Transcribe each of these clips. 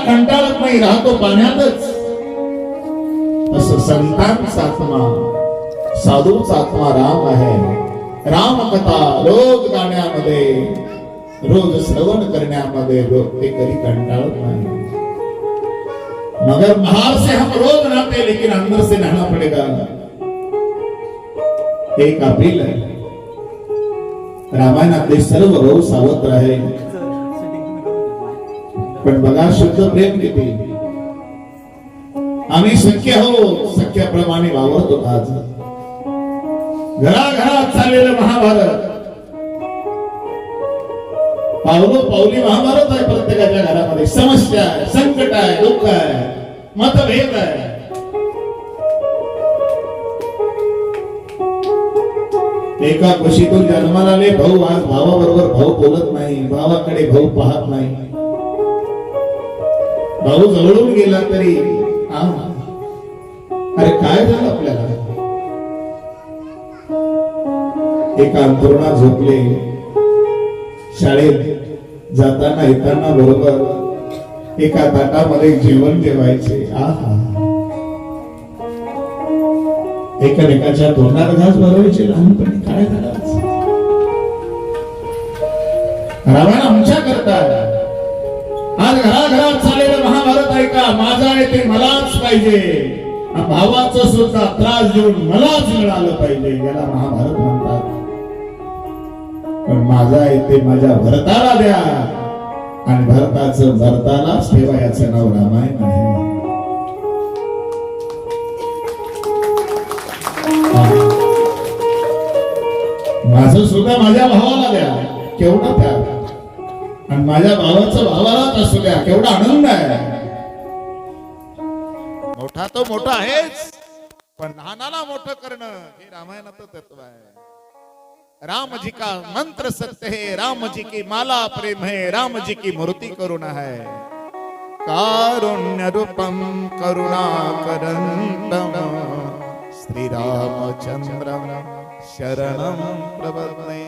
कंटाळत नाही, राहतो पाण्यातच. तसं संतांचा आत्मा, साधूचा आत्मा राम आहे. राम कथा रोज गाण्यामध्ये, रोज श्रवण करण्यामध्ये ते कधी कंटाळत नाही. मगर बाहर से हम रोज नहाते लेकिन अंदर से नहाना पड़ेगा. एक अपील है, रामायणातले सर्व भाऊ सावत्र आहे, पण बघा शुद्ध प्रेम किती. आम्ही सख्य हो, सख्याप्रमाणे वावरतो. आज घराघरात चाललेलं महाभारत, पावलो पावली महाभारत आहे. प्रत्येकाच्या घरामध्ये समस्या आहे, संकट आहे, दुःख आहे, मतभेद आहे. एका कुशीतून जन्माला आले भाऊ, आज भावाबरोबर भाऊ बोलत नाही, भावाकडे भाऊ पाहत नाही. भाऊ जवळून गेला तरी अरे काय झालं आपल्याला. एका अंतरुणात झोपले, शाळेत जाताना येताना बरोबर एका ताटामध्ये जेवण जेवायचे. एकमेकाच्या तोंडात घास भरवायचे. लहानपणी काय झालं. रावण आमच्या करता आज घराघरात चाललेलं महाभारत ऐका. माझा आहे ते मलाच पाहिजे, भावाचं सुद्धा त्रास देऊन मलाच मिळालं पाहिजे, याला महाभारत म्हणतात. पण माझा आहे ते माझ्या भरताला द्या, आणि भरताचं भरतालाच ठेवा, याचं नाव रामायण आहे. माझं सुद्धा माझ्या भावाला द्या, केवढा प्यार. आणि माझ्या भावाचं भावालाच असू द्या, केवढा आनंद आहे. मोठा तो मोठा आहेच, पण लहानाला मोठं करणं हे रामायणाचं तत्व आहे. राम जी का मंत्र सत्य है, राम जी की माला प्रेम है, राम जी की मूर्ति करुणा है. कारुण्य रूपम करुणाकरंतम श्री रामचंद्र शरणम प्रपद्ये.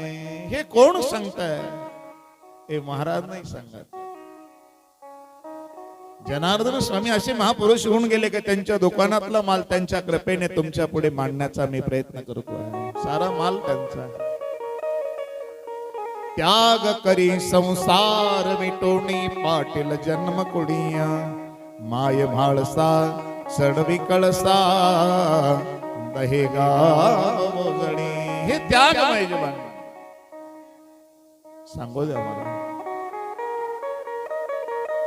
हे कोण सांगताय? हे महाराज नाही सांगत. जनार्दन स्वामी असे महापुरुष होऊन गेले की त्यांच्या दुकानातला माल त्यांच्या कृपेने तुमच्या पुढे मांडण्याचा मी प्रयत्न करतो आहे. सारा माल त्यांचा. त्याग करी संसार मिटोणी पाटील जन्म कुडिया, माय म्हाळसा सडवी कळसा दहेगा मोजणी. हे त्यागमय जीवन. सांगो द्या मला.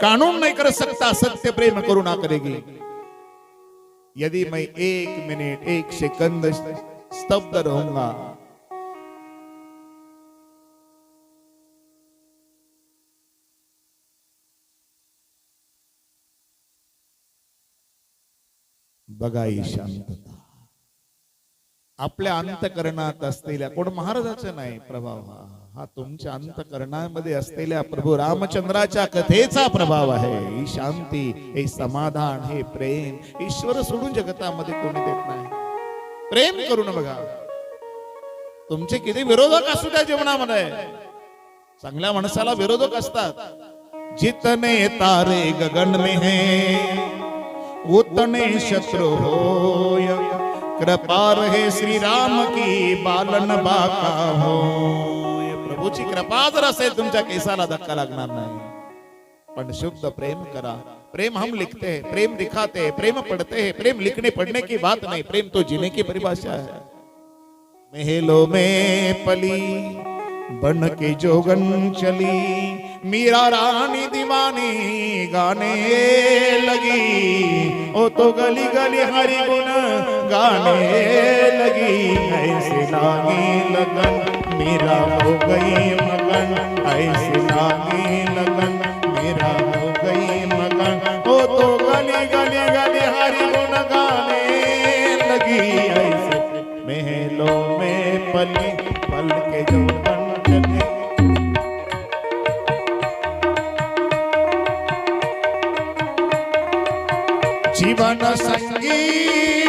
कानून नहीं कर सकता सत्य प्रेम करुणा करेगी. यदि मैं 1 मिनट 1 सेकंद स्तब्ध रहूंगा, बघा ही शांतता आपल्या अंतकरणात असलेल्या, कोण महाराजाचा नाही प्रभाव, हा तुमच्या अंतकरणामध्ये असलेल्या प्रभू रामचंद्राच्या कथेचा प्रभाव आहे. ही शांती, हे समाधान, हे प्रेम ईश्वर सोडून जगतामध्ये कोणी देत नाही. प्रेम करून बघा. तुमचे किती विरोधक असू द्या जीवनामध्ये, चांगल्या माणसाला विरोधक असतात. जितने तारे गगन में हैं उतने शत्रु होय, कृपा रहे श्री राम की बालन बाका हो. प्रभूची कृपा जर असेल तुमच्या केसाला धक्का लागणार नाही. पण शुद्ध प्रेम करा. प्रेम हम लिखते हैं, प्रेम दिखाते हैं, प्रेम पढ़ते हैं. प्रेम लिखने पढ़ने की बात नहीं, प्रेम तो जीने की परिभाषा है. महलों में पली बन के जोगन चली, मीरा रानी दीवानी गाने लगी. ओ तो गली गली हरि गुण गाने लगी. ऐसे लागी लगन मेरा हो गई मगन, ऐसे लागी लगन मेरा हो गई मगन. ओ तो गली गली गली हरि गुण गाने लगी. ऐसे महलों में पली पल के जोगन चले. जीवन संगीत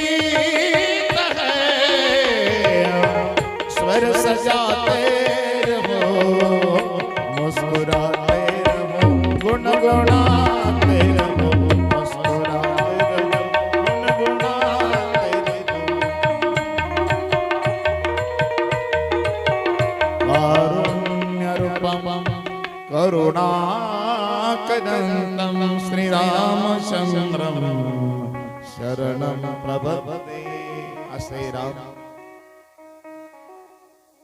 है, स्वर सजाते रहो, मुस्कुराते रहो, गुनगुनाते रहो. वाक्यदन्तं श्रीरामचन्द्रं शरणं प्रपद्ये. असे राम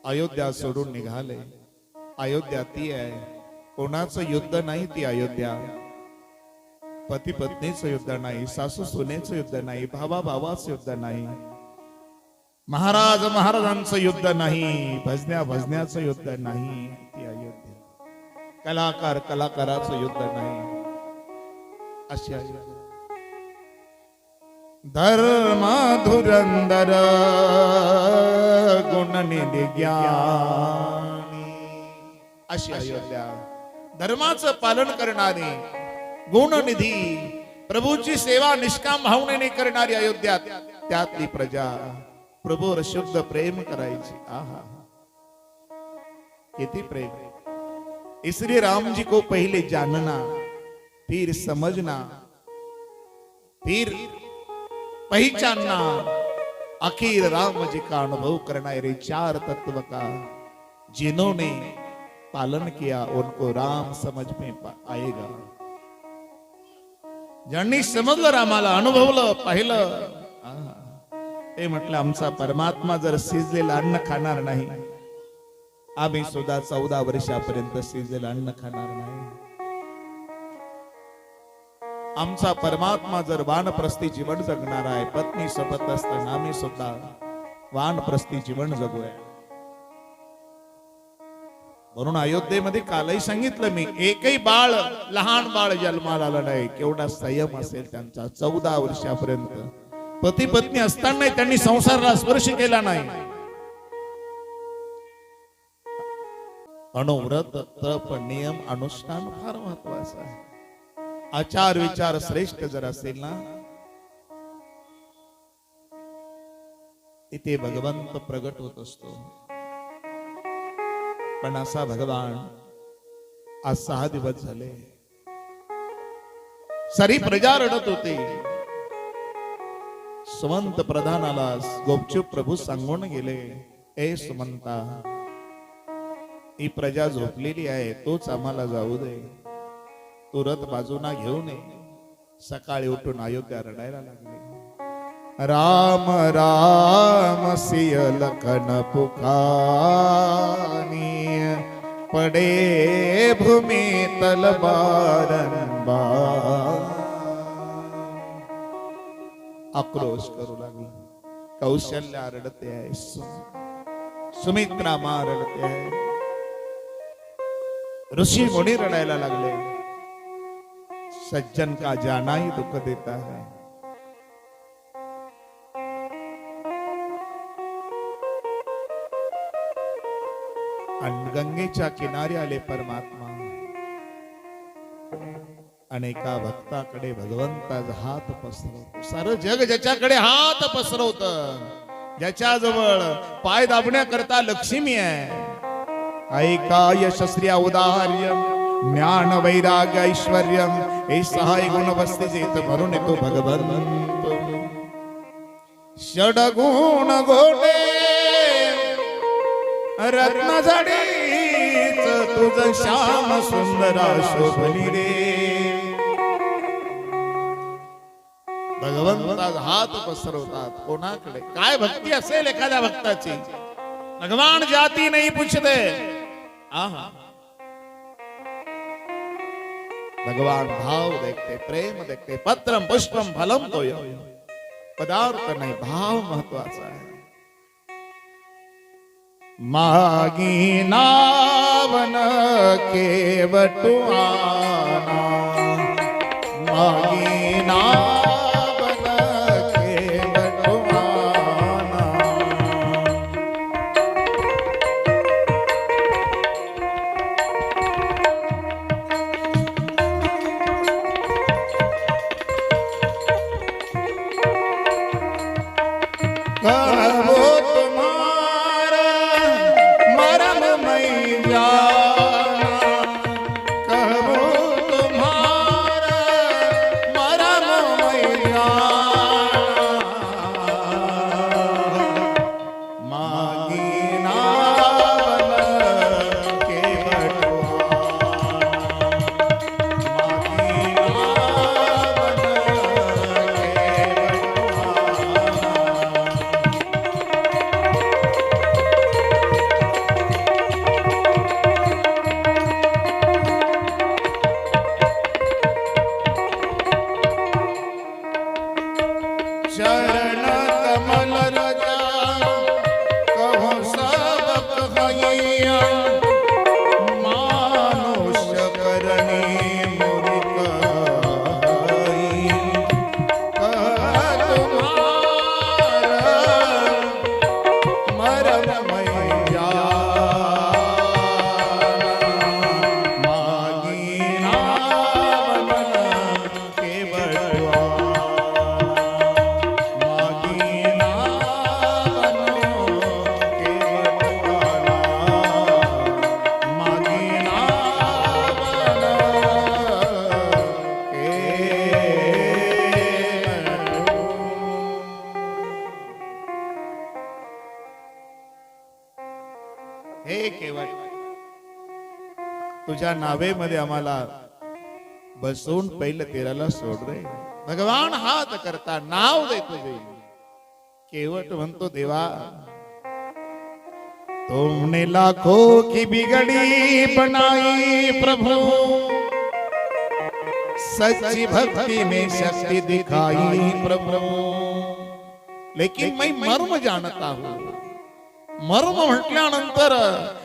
अयोध्या सोडून निघाले. अयोध्या ती आहे, कोणाचं युद्ध नाही ती अयोध्या. पती पत्नीचं युद्ध नाही, सासू सुनेचं युद्ध नाही, भावा भावाचं युद्ध नाही, महाराज महाराजांचं युद्ध नाही, भजन्या भजन्याचं युद्ध नाही ती अयोध्या. कलाकार कलाकाराचं युद्ध नाही अशी अयोध्या. धर्म धुरंदर गुणनिधी ज्ञानी अशी अयोध्या. धर्माचं पालन करणारी, गुणनिधी, प्रभूची सेवा निष्काम भावनेने करणारी अयोध्या, त्यातली प्रजा प्रभूवर शुद्ध प्रेम करायची. आहा किती प्रेम. इसलिए राम जी को पहले जानना, फिर समझना, फिर पहचानना, आखिर राम जी का अनुभव करना. रे चार तत्व का जिन्होंने पालन किया उनको राम समझ में आएगा. ज्यांनी समजलं रामाला, अनुभवलं, पाहिलं, ते म्हटलं आमचा परमात्मा जर शिजलेलं अन्न खाणार नाही, आम्ही सुद्धा 14 वर्षापर्यंत शिजलेलं अन्न खाणार नाही. आमचा परमात्मा जर वानप्रस्थी जीवन जगणार आहे, पत्नी सोबत असताना आम्ही सुद्धा वानप्रस्थी जीवन जगूया. म्हणून अयोध्येमध्ये कालही सांगितलं मी, एकही बाळ, लहान बाळ जन्माला आलं नाही. केवढा संयम असेल त्यांचा. 14 वर्षापर्यंत पती पत्नी असताना त्यांनी संसाराला स्पर्श केला नाही. अनुव्रत, तप, नियम, अनुष्ठान फार महत्वाचं आहे. आचार विचार श्रेष्ठ जर असेल ना, तिथे भगवंत प्रगट होत असतो. पण असा भगवान आज 6 दिवस झाले, सारी प्रजा रडत होती. सुमंत प्रधानाला गुपचूप प्रभू सांगून गेले, ए सुमंता, ही प्रजा झोपलेली आहे, तोच आम्हाला जाऊ दे, तू रथ बाजूना घेऊन ये. सकाळी उठून अयोध्या रडायला लागली. राम राम सिय लखन पुकानी, पडे भूमि तलवारन बार. आक्रोश करू लागली. कौशल्या रडते आहे, सुमित्रा माँ रडते आहे, ऋषि मुनि रडायला लागले. सज्जन का जाना ही दुख देता है. आणि गंगेच्या किनारी आले परमात्मा. अनेका भक्ताकडे भगवंताचा हात पसरवतो. सारं जग ज्याच्याकडे हात पसरवत, ज्याच्या जवळ पाय दाबण्याकरता लक्ष्मी आहे. ऐका यशस्वी औदार्य, ज्ञान वैराग्य ऐश्वर्य, हे 6 गुण वस्तीत भरून येतो भगवंत. षडगुण गोटे रत्न जडीच, तुझ श्याम सुंदरा शोभली रे. भगवंताचा हात पसरवतात. कोणाकडे काय भक्ती असेल एखाद्या भक्ताची, भगवान जाती नहीं पूछते. आहा, भगवान भाव देखते, प्रेम देखते. पत्रम पुष्पम फलम तोय, पदार्थ नाही, भाव महत्वाचा आहे. मागी नावन केवटुआना, मागी नावन केवटुआना. कहबो तुम्हारा मरम तुझ्या नावेमध्ये आम्हाला बसवून पहिलं तेराला सोड रे. भगवान हात करता नाव दे तुझे, केवट म्हणतो देवा तुमने लाखों की बिगड़ी बनाई प्रभु, सच्ची भक्ति में शक्ति दिखाई प्रभु, लेकिन मैं मर्म जानता हूं. मर्म म्हटल्यानंतर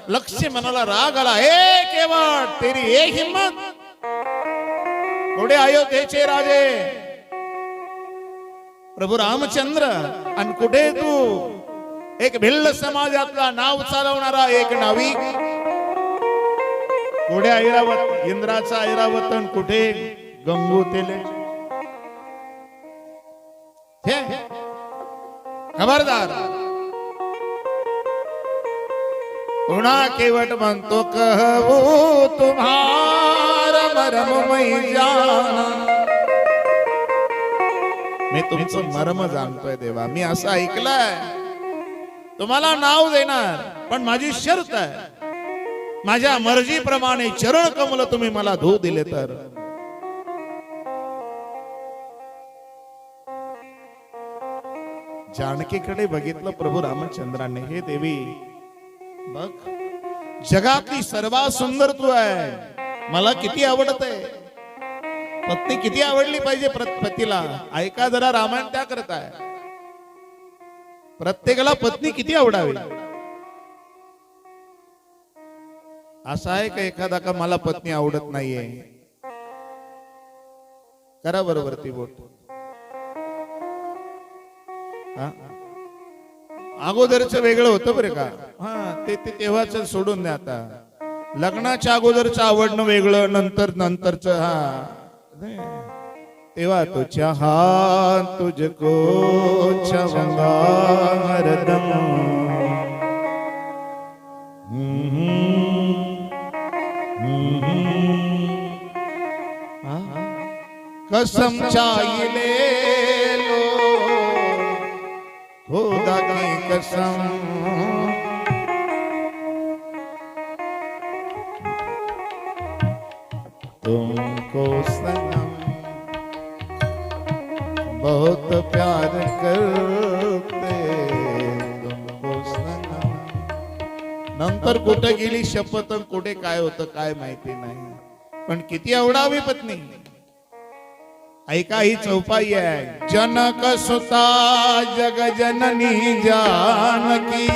लक्ष्मणाला राग आला. हे केवट तेरी ये हिम्मत, थोडे अयोध्येचे राजे प्रभू रामचंद्र आणि कुठे तू एक भिल्ल समाजातला नाव चालवणारा एक नाविक, कुठे ऐरावत इंद्राचा ऐरावत आणि कुठे गंगू तेले. खबरदार. पुन्हा केवट म्हणतो कहू तुम्हारा मरम मैं जाना. मी तुमचं मर्म जाणतोय देवा. मी असं ऐकलंय तुम्हाला नाव देणार, पण माझी शर्त आहे माझ्या मर्जीप्रमाणे चरण कमल तुम्ही मला धू दिले तर. जानकीकडे बघितलं प्रभू रामचंद्राने. हे देवी बघ, जगातली सर्वात सुंदर तू आहे. मला किती आवडते. पत्नी किती आवडली पाहिजे पतीला. ऐका जरा, रामायण त्या करताय. प्रत्येकाला पत्नी किती आवडावी. असा आहे का एखादा का मला पत्नी आवडत नाहीये. करा बरोबर ती बोट. अगोदरच वेगळं होतं बरं का. ते तेव्हाच सोडून द्या. आता लग्नाच्या अगोदरच आवडणं वेगळं, नंतरच तेव्हा तो चहा तुझको छवंगा हरदम. कसम चाहिए लो खुदा की कसम, तुमको सनम बहुत प्यार करते तुमको सनम. नंतर कुठे गेली शपथ, कुठे काय होतं काय माहिती नाही, पण किती आवडावी पत्नी. ऐका ही चौपाई आहे. जनक सुता जग जननी जानकी,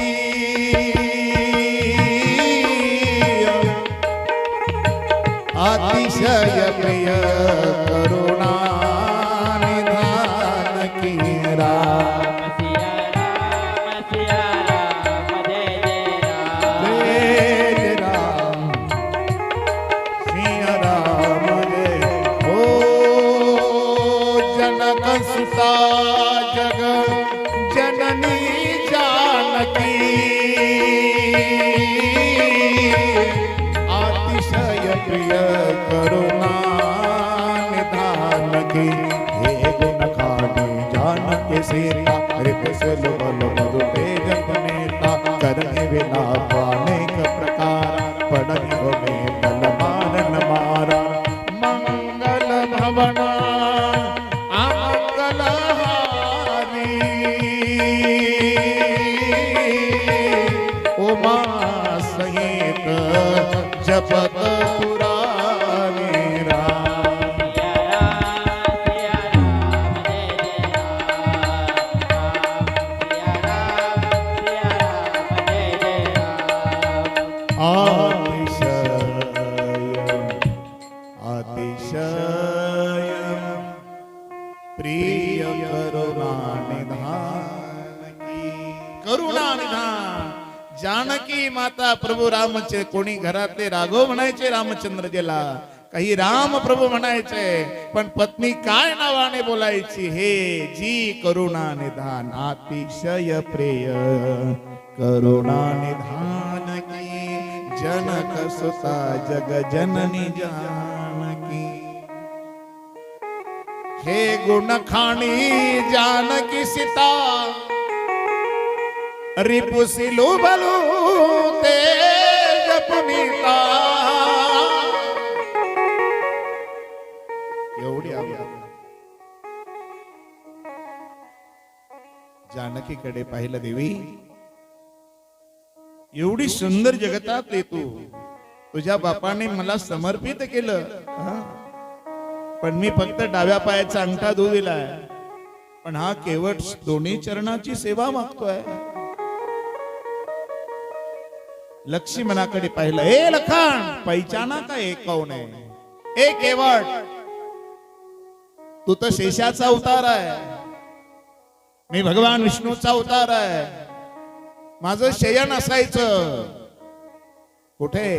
अतिशय प्रिय करुणा निधान की. राम सिया राम सिया राम जय राम सिया राम जय. जनक सुता जग जननी जानकी, अतिशय प्रिय करुणा निधान की. हे गुण खानी जानकी सीता, हृदय से लोल मधु तेज नेता. करने विना अनेक प्रकार, पढ़ने में बल मारन मारा. मंगल भवन उमा सहित जपत पुराणे. राम सिया राम सिया राम जय जय राम. अतिशय प्रिय करुणा निधान की. करुणा निधान. जानकी माता प्रभू रामचे कोणी घरातले राघव म्हणायचे रामचंद्रजीला, काही राम प्रभू म्हणायचे, पण पत्नी काय नावाने बोलायची. हे जी करुणा निधान. अतिशय प्रिय करुणा निधान की. जनक सुता जग जननी जानकी. हे गुण खाणी जानकी सीता, रिपुसिलु बलु तेज पुनीता. एवढी आवड. जानकीकडे पाहिलं देवी, एवढी सुंदर जगतातली तू, तुझ्या बापाने मला समर्पित केलं, पण मी फक्त डाव्या पायाचा अंगठा धुवू दिलाय, पण हा केवळ दोन्ही चरणाची सेवा मागतोय. लक्ष्मणाकडे पाहिलं, ए लखन, पहिचाना का एक कौन आहे? ए केवट, तू तर शेषाचा अवतार आहे, मी भगवान विष्णूचा अवतार आहे. माझं शयन असायचं कुठे?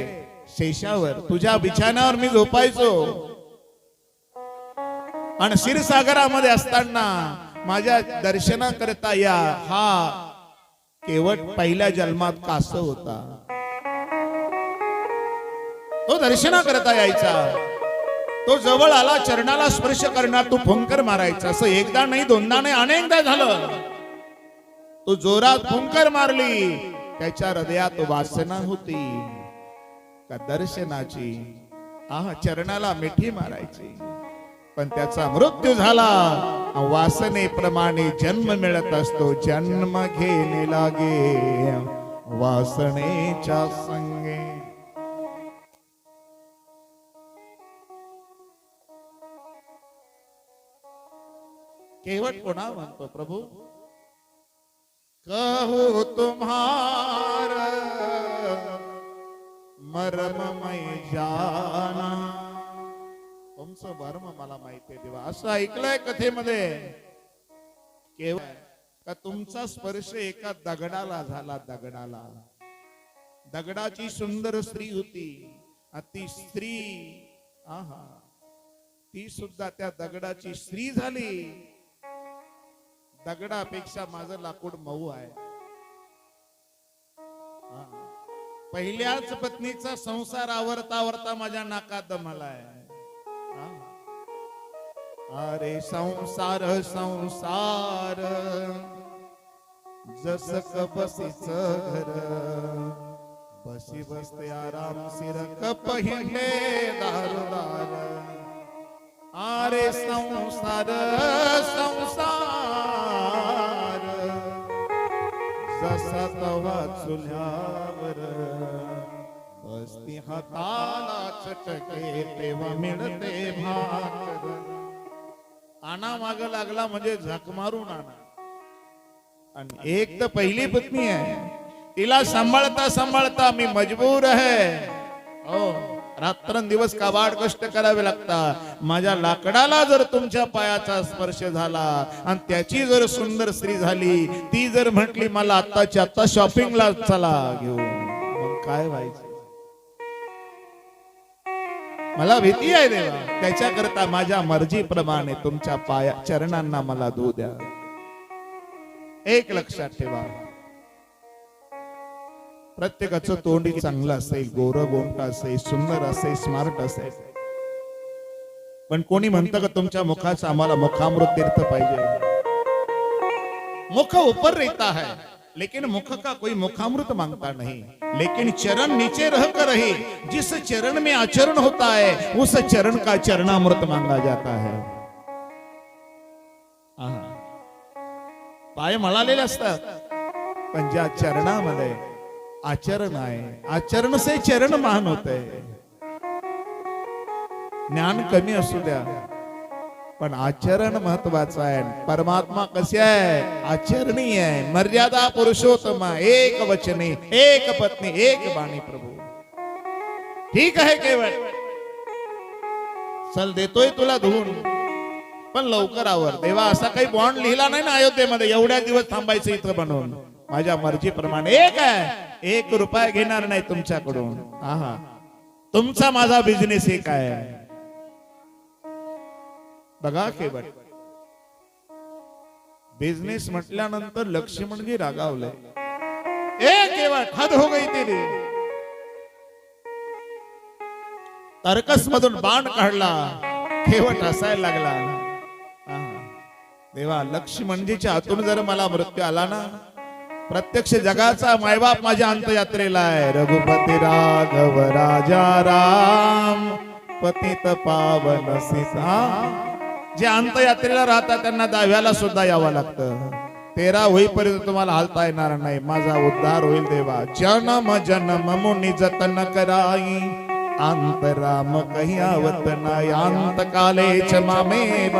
शेषावर, तुझ्या बिछाण्यावर मी झोपायचो. आणि क्षीरसागरामध्ये असताना माझ्या दर्शनाकरता या हा केवट पहिल्या जन्मात कास होता, तो दर्शना करता यायचा. तो जवळ आला, चरणाला स्पर्श करणार, तू फुंकर मारायचा. असं एकदा नाही, दोनदा नाही, अनेकदा झालं. तो जोरात फुंकर मारली, त्याच्या हृदयात वासना होती का दर्शनाची, चरणाला मिठी मारायची, पण त्याचा मृत्यू झाला. वासनेप्रमाणे जन्म मिळत असतो, जन्म घेणे लागे वासनेच्या संगे. केवट कोणा म्हणतो? प्रभू कहो तुम्हार मर्म मैं जाना. तुमचं मर्म मला माहिती आहे देवा. असं ऐकलंय कथेमध्ये केवळ का तुमचा स्पर्श एका दगडाला झाला. दगडाला, दगडाची सुंदर स्त्री होती, ती स्त्री ती सुद्धा त्या दगडाची स्त्री झाली. दगडापेक्षा माझं लाकूड मऊ आहे. पहिल्याच पत्नीचा संसार आवरता आवरता माझ्या नाकात दमलाय. अरे संसार संसार जस कबसीच घर, बसी बसते आराम सिर कप हिंडे दारुदार. अरे संसार संसार जसा तवा चुल्यावर, बसती हाताला चटके तेव्हा मिळते भाकर. आणा माग लागला म्हणजे झक मारून आणा. आणि एक तर पहिली पत्नी आहे, तिला सांभाळता सांभाळता मी मजबूर आहे. रात्रंदिवस काबाड कष्ट करावे लागतात. माझ्या लाकडाला जर तुमच्या पायाचा स्पर्श झाला आणि त्याची जर सुंदर स्त्री झाली, ती जर म्हटली मला आत्ताच्या आत्ता शॉपिंगला चला घेऊ, मग काय व्हायचं? मला भीती आहे देवा. त्याच्याकरता माझ्या मर्जीप्रमाणे तुमच्या पाया चरणांना मला धू द्या. एक लक्षात ठेवा, प्रत्येकाचं तोंड चांगलं असेल, गोर गोंट असेल, सुंदर असेल, स्मार्ट असेल, पण कोणी म्हणतं का तुमच्या मुखाचं आम्हाला मुखामृत तीर्थ पाहिजे? मुख ऊपर रहता है लेकिन मुख का कोई मुखामृत मांगता नहीं, लेकिन चरण नीचे रह कर रही, जिस चरण में आचरण होता है उस चरण का चरणामृत मांगा जाता है. पाय मळालेले असतात, पण ज्या चरणामध्ये आचरण आहे, आचरण से चरण महान होते. ज्ञान कमी असू द्या, पण आचरण महत्वाचं आहे. परमात्मा कसे आहे? आचरणीय आहे. मर्यादा पुरुषोत्तम, एक वचने, एक पत्नी, एक बाणी. प्रभू ठीक आहे केवळ, चल देतोय तुला धुवून, पण लवकर आवर. देवा असा काही बॉन्ड लिहिला नाही ना अयोध्येमध्ये, एवढ्या दिवस थांबायचं इथं बनवून. माझ्या मर्जीप्रमाणे एक आहे, 1 रुपया घेणार नाही तुमच्याकडून. तुमचा माझा बिझनेस एक आहे. बघा केवळ बिझनेस म्हटल्यानंतर लक्ष्मणजी रागावले. केवळ हद हो गई तेरी. तर्कस मधून बाण काढला, केवळ हसायला लागला. देवा लक्ष्मणजीच्या हातून जर मला मृत्यू आला ना, प्रत्यक्ष जगाचा मायबाप माझ्या अंतयात्रेला आहे. रघुपती राघव राजा राम पतित पावन सीता. जे अंतयात्रेला राहतात त्यांना दहाव्याला सुद्धा यावं लागतं. 13 होईपर्यंत तुम्हाला हालता येणार नाही. माझा उद्धार होईल देवा. जन्म जन्म मुनी जतन कराई, अंतराम कही आवत नाही. अंत काले च मामेव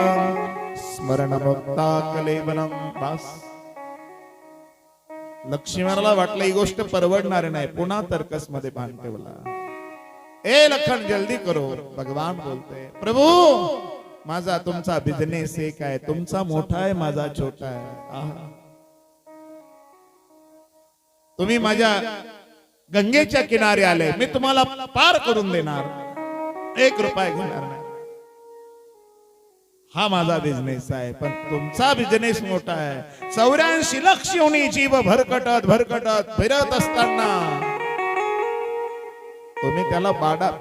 स्मरण मुक्ता कलेवरम. बस. लक्ष्मणाला वाटलं ही गोष्ट परवडणार नाही. पुन्हा तर्कस मध्ये भान ठेवला. ए लखन जल्दी करो. भगवान बोलते प्रभू माझा तुमचा बिझनेस एक आहे. तुमचा मोठा आहे माझा छोटा आहे. तुम्ही माझ्या गंगेच्या किनारी आले. मी तुम्हाला पार करून देणार. 1 रुपया घेणार नाही. हा माझा बिझनेस आहे. पण तुमचा बिझनेस मोठा आहे. 84 लक्ष योनी जीव भरकटत भरकटत फिरत असताना तुम्ही त्याला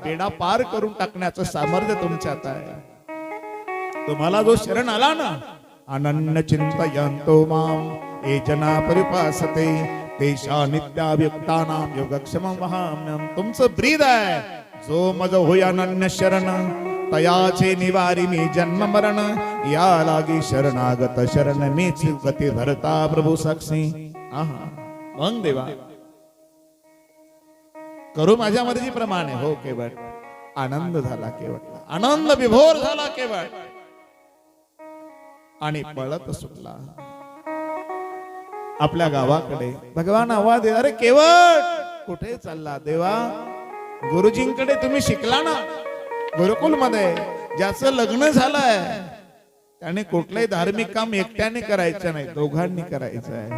बेडा पार करून टाकण्याचं सामर्थ्य तुमच्यात आहे. तुम्हाला जो शरण आला ना, अनन्य चिंतयन्तो माम ये जना परिपासते तेषा नित्याव्युक्तानां योगक्षेमं वहाम्यहं. तुमचं ब्रीद आहे. जो मज होय अनन्य शरण तयाचे निवारी मी जन्म मरण. या लागी शरणागत शरण मीच गती धरता प्रभू साक्षी. मग देवा करू माझ्या मर्जीप्रमाणे. हो केवळ आनंद झाला. केवळ आनंद विभोर झाला केवळ. आणि पळत सुटला आपल्या गावाकडे. भगवान आवाज दे. अरे केवळ कुठे चालला देवा? गुरुजींकडे तुम्ही शिकला ना गुरुकुल मध्ये. ज्याचं लग्न झालंय त्याने कुठलंही धार्मिक काम एकट्याने करायचं नाही, दोघांनी करायचं आहे.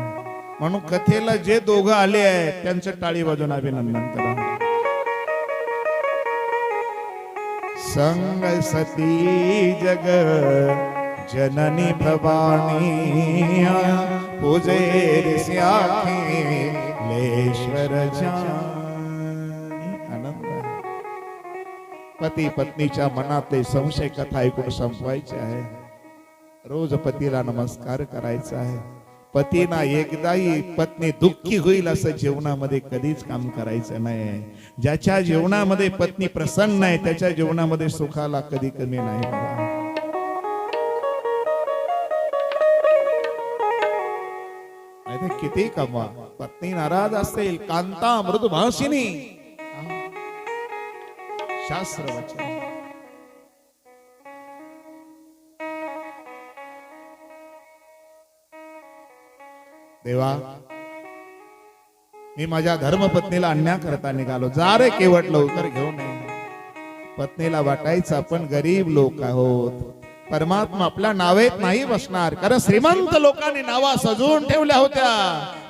म्हणून कथेला जे दोघं आले आहेत त्यांचं टाळी वाजून अभिनंदन करा. संग सती जग जननी भवानी पूजे लेश्वर आनंद. पती पत्नीच्या मनातले संशय कथा ऐकून संपवायचे आहे. रोज पतीला नमस्कार करायचा आहे. पतीना एकदाही पत्नी दुःखी होईल असं जीवनामध्ये कधीच काम करायचं नाही. ज्याच्या जीवनामध्ये पत्नी प्रसन्न आहे त्याच्या जीवनामध्ये सुखाला कधी कमी नाही. किती कमवा, पत्नी नाराज असेल कांता मृदुभाषिणी. शास्त्र वचन. देवा मी माझ्या धर्मपत्नीला अन्याय करता निघालो. जा रे केवट लवकर घेऊन ये. पत्नीला वाटायचं आपण गरीब लोक आहोत. परमात्मा आपल्या नावेत नाही बसणार. कारण श्रीमंत लोकांनी नावा सजवून ठेवल्या होत्या.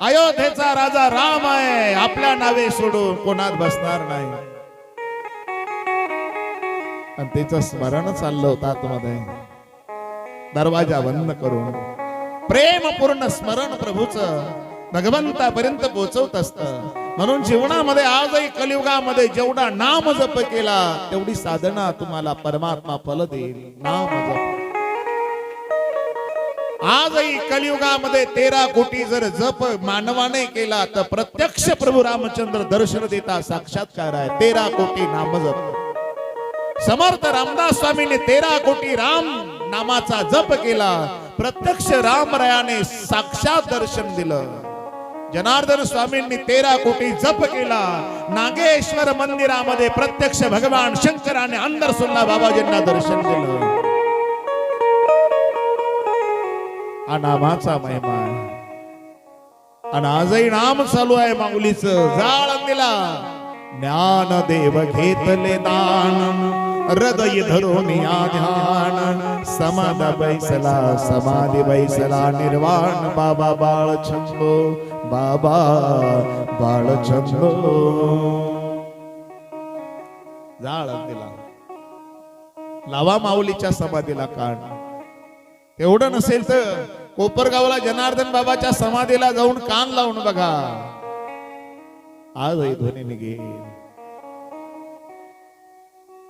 अयोध्येचा राजा राम आहे. आपल्या नावे सोडून कोणात बसणार नाही. आणि तिचं स्मरण चाललं होतं आतमध्ये. दरवाजा बंद करून प्रेमपूर्ण स्मरण प्रभूचं भगवंतापर्यंत पोहोचवत असतं. म्हणून जीवनामध्ये आजही कलियुगामध्ये जेवढा नाम जप केला तेवढी साधना तुम्हाला परमात्मा फल देईल. नाम जप. आजही कलियुगामध्ये 13 कोटी जर जप मानवाने केला तर प्रत्यक्ष प्रभू रामचंद्र दर्शन देता साक्षात्कार आहे. 13 कोटी नाम जप. समर्थ रामदास स्वामीने 13 कोटी राम नामाचा जप केला. प्रत्यक्ष रामरायाने साक्षात दर्शन दिलं. जनार्दन स्वामींनी 13 कोटी जप केला. नागेश्वर मंदिरामध्ये प्रत्यक्ष भगवान शंकराने अंदर सुल्ला बाबाजींना दर्शन दिलं. हा नामाचा महिमा आहे. आणि आजही नाम चालू आहे माऊलीचं. जाळ दिला ज्ञानदेव घेतले दान हृदय धरून या ध्यान. समाध बैसला समाधी बैसला निर्वाण बाबा बाळ छंदो बाबा बाळ छंदो. जाळ दिला. लावा माऊलीच्या समाधीला कान. तेवढं नसेल तर कोपरगावला जनार्दन बाबाच्या समाधीला जाऊन कान लावून बघा. आजही ध्वनी निघेल.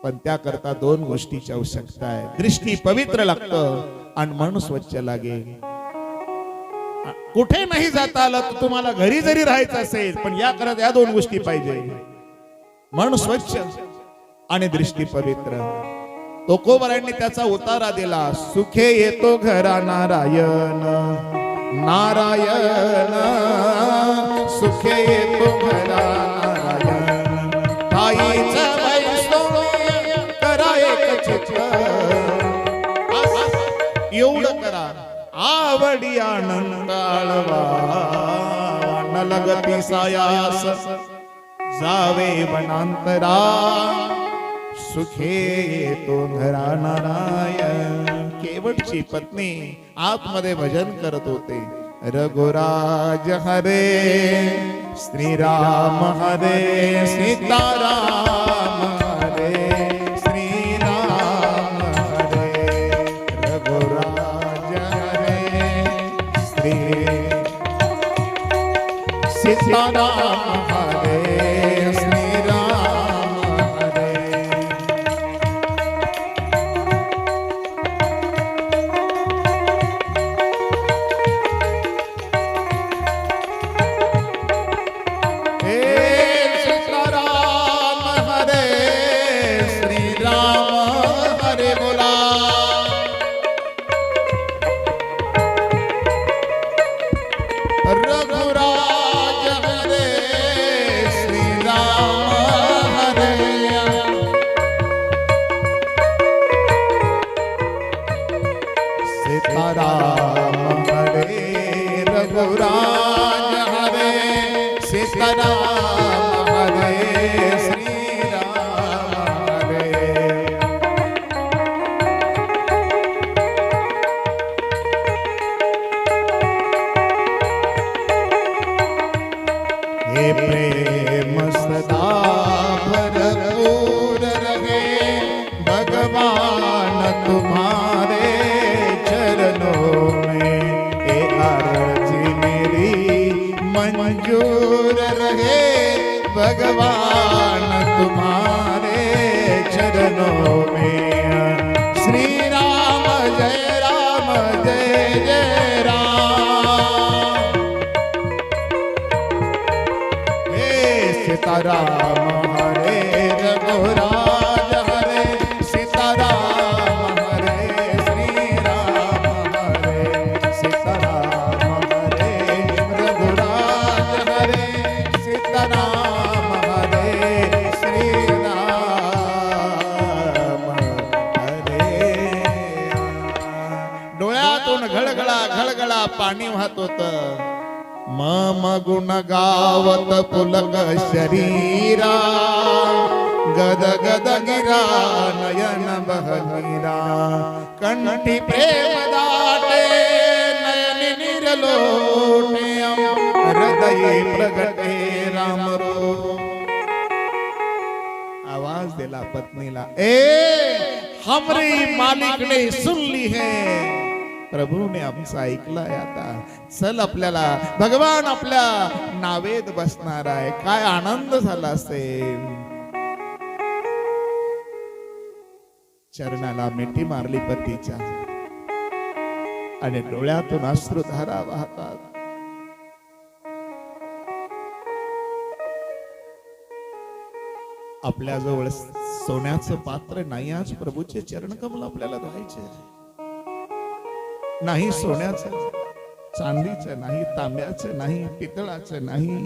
पण त्याकरता 2 गोष्टीची आवश्यकता आहे. दृष्टी पवित्र लागतं आणि मन स्वच्छ लागेल. कुठे नाही जाता आलं तर तुम्हाला घरी जरी राहायचं असेल पण या करत या 2 गोष्टी पाहिजे. मन स्वच्छ आणि दृष्टी पवित्र. तुकोबारायांनी त्याचा उतारा दिला. सुखे येतो घरा नारायण नारायण, सुखे येतो घरा नारायण. ताईचा वैष्णव करा एक चित्त, एवढं करा आवडी आनंदाळवा. नलगती सायास जावे वनांतरा, सुखे येतो घरा नारायण. केवटची पत्नी आतमध्ये भजन करत होते. रघुराज हरे श्रीराम हरे सीताराम हरे श्रीराम हरे. रघुराज हरे श्री सीताराम हरे श्रीराम हरे. सीताराम हरे श्रीराम हरे बोला. रघुराज हरे श्रीराम हरे. सीताराम हरे रघुराज हरे सीताराम हरे श्रीराम हरे. हे प्रेम सदा भरपूर रहे भगवान तुम्हारे चरणों में. हे अर्जी मेरी मंजूर रहे भगवान तुम्हारे चरणों में. श्री राम जय राम. सीताराम हरे रघुराज हरे सीताराम हरे श्रीराम हरे. सीताराम हरे रघुराज हरे सीताराम हरे श्रीराम हरे. डोळ्यातून घळघळा घळघळा पाणी वाहत होत. मम गुण गावत पुलक शरीरा, गद गद गिरा नयन बहनीरा. कंठी प्रेम दाटे नयन निरलोटे, हृदय प्रगटे राम रो. आवाज दिला पत्नीला. हमरी मालिक ने सुन ली है. प्रभूने आमचं ऐकलंय. आता चल आपल्याला भगवान आपल्या नावेत बसणार आहे. काय आनंद झाला असेल. चरणाला मिठी मारली पतीच्या आणि डोळ्यातून अश्रुधारा वाहतात. आपल्या जवळ सोन्याचं पात्र नाही, आज प्रभूचे चरण कमल आपल्याला धुवायचे. नाही सोन्याचं, चांदीचं नाही, तांब्याचं नाही, पितळाचं नाही,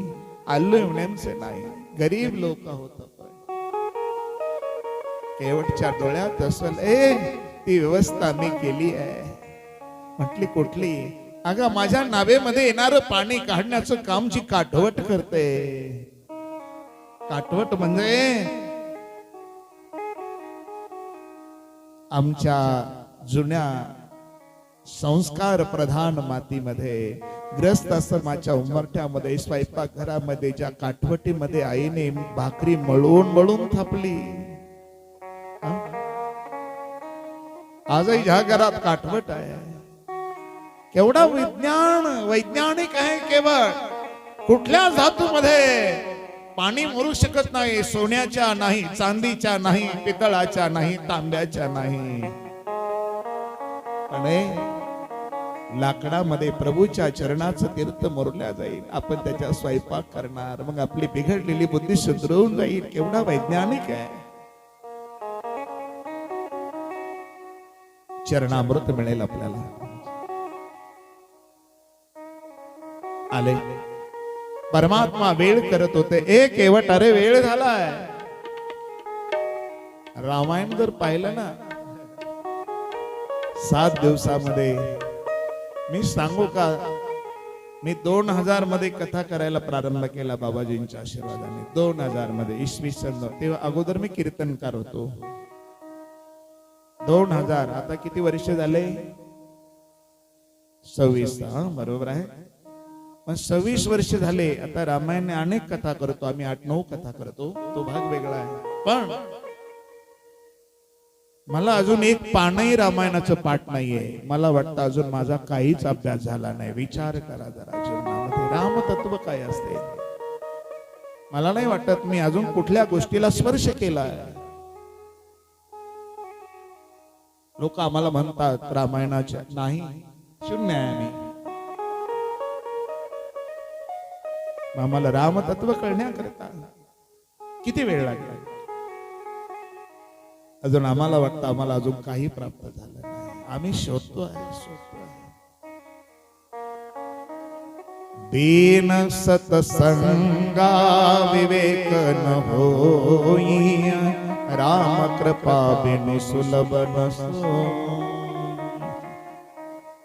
अल्युमिनियमचं नाही. गरीब लोक होत. केवटच्या डोळ्यात असल. ती व्यवस्था मी केली आहे. म्हटली कुठली? अगं माझ्या नावेमध्ये येणारं पाणी काढण्याचं काम जी काठवट करते. काठवट म्हणजे आमच्या जुन्या संस्कार प्रधान मातीमध्ये ग्रस्त आश्रमाच्या उंबरठ्यामध्ये स्वयंपाक घरामध्ये ज्या काठवटीमध्ये आईने भाकरी मळून मळून थापली. आजही ह्या घरात काठवट आहे. केवढा वैज्ञानिक आहे. केवळ कुठल्या धातूमध्ये पाणी मुरू शकत नाही. सोन्याच्या नाही, चांदीच्या नाही, पितळाच्या नाही, तांब्याच्या नाही. लाकडामध्ये प्रभूच्या चरणाचं तीर्थ मुरल्या जाईल. आपण त्याच्या स्वयंपाक करणार. मग आपली बिघडलेली बुद्धी सुधरवून जाईल. केवढा वैज्ञानिक आहे. चरणामृत मिळेल आपल्याला. आले परमात्मा वेळ करत होते. एक केवट अरे वेळ झालाय. रामायण जर पाहिलं ना 7 दिवसामध्ये, मी सांगू का, मी 2000 मध्ये कथा करायला प्रारंभ केला बाबाजींच्या आशीर्वादाने. 2000 मध्ये इसवी सन. तेव्हा अगोदर मी कीर्तनकार होतो. 2000 आता किती वर्ष झाले? 26. बरोबर आहे. पण 26 वर्ष झाले. आता रामायण अनेक कथा करतो आम्ही, 8-9 कथा करतो, तो भाग वेगळा आहे. पण मला अजून एक पानही रामायणाचं पाठ नाहीये. मला वाटतं अजून माझा काहीच अभ्यास झाला नाही. विचार करा जरा, जीवनामध्ये रामतत्व काय असते. मला नाही वाटत मी अजून कुठल्या गोष्टीला स्पर्श केलाय. लोक आम्हाला म्हणतात रामायणाच्या, नाही, शून्य आहे आम्ही. आम्हाला रामतत्व कळण्याकरता किती वेळ लागला. अजून आम्हाला वाटतं आम्हाला अजून काही प्राप्त झालं नाही. आम्ही शोधतोय. दीन सतसंगा विवेक न होई, राम कृपा बिनु सुलभ नसो.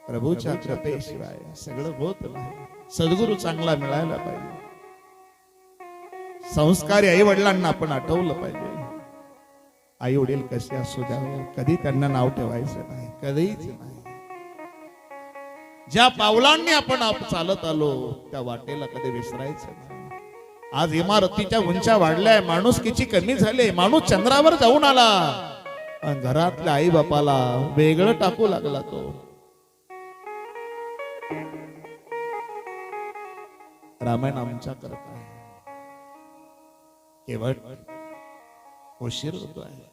प्रभूच्या कृपेशिवाय सगळं होत नाही. सद्गुरू चांगला मिळायला पाहिजे. संस्कारी आई वडिलांना आपण आठवलं पाहिजे. आई वडील कसे असू द्या, कधी त्यांना नाव ठेवायचं नाही, कधीच नाही. ज्या पावलांनी आपण चालत आलो त्या वाटेला कधी विसरायचं नाही. आज इमारतीच्या उंच्या वाढल्या, माणुसकीची कमी झाली. माणूस चंद्रावर जाऊन आला, पण घरातल्या आई बापाला वेगळं टाकू लागला. तो रामायण आमच्या करता आहे. केवट उशीर होतो आहे.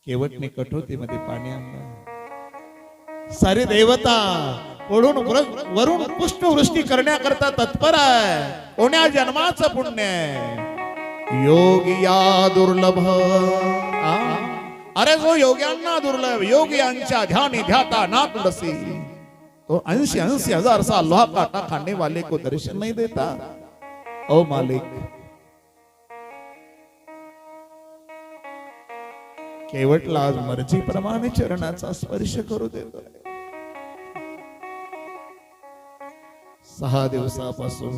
केवटने कठोतीमध्ये पाणी आणलं. सारी देवता वरून पुष्पवृष्टी करण्याकरता तत्पर आहे. कोण्या जन्माचं पुण्य आहे. योगिया दुर्लभ. अरे जो योग्यांना दुर्लभ, योगियांच्या ध्यानी ध्याता ना तुलसी. तो 80 हजार साल लोहा काटा खाने वाले को दर्शन नहीं देता. ओ मालिक, केवटला आज मर्जीप्रमाणे चरणाचा स्पर्श करू देतो. 6 दिवसापासून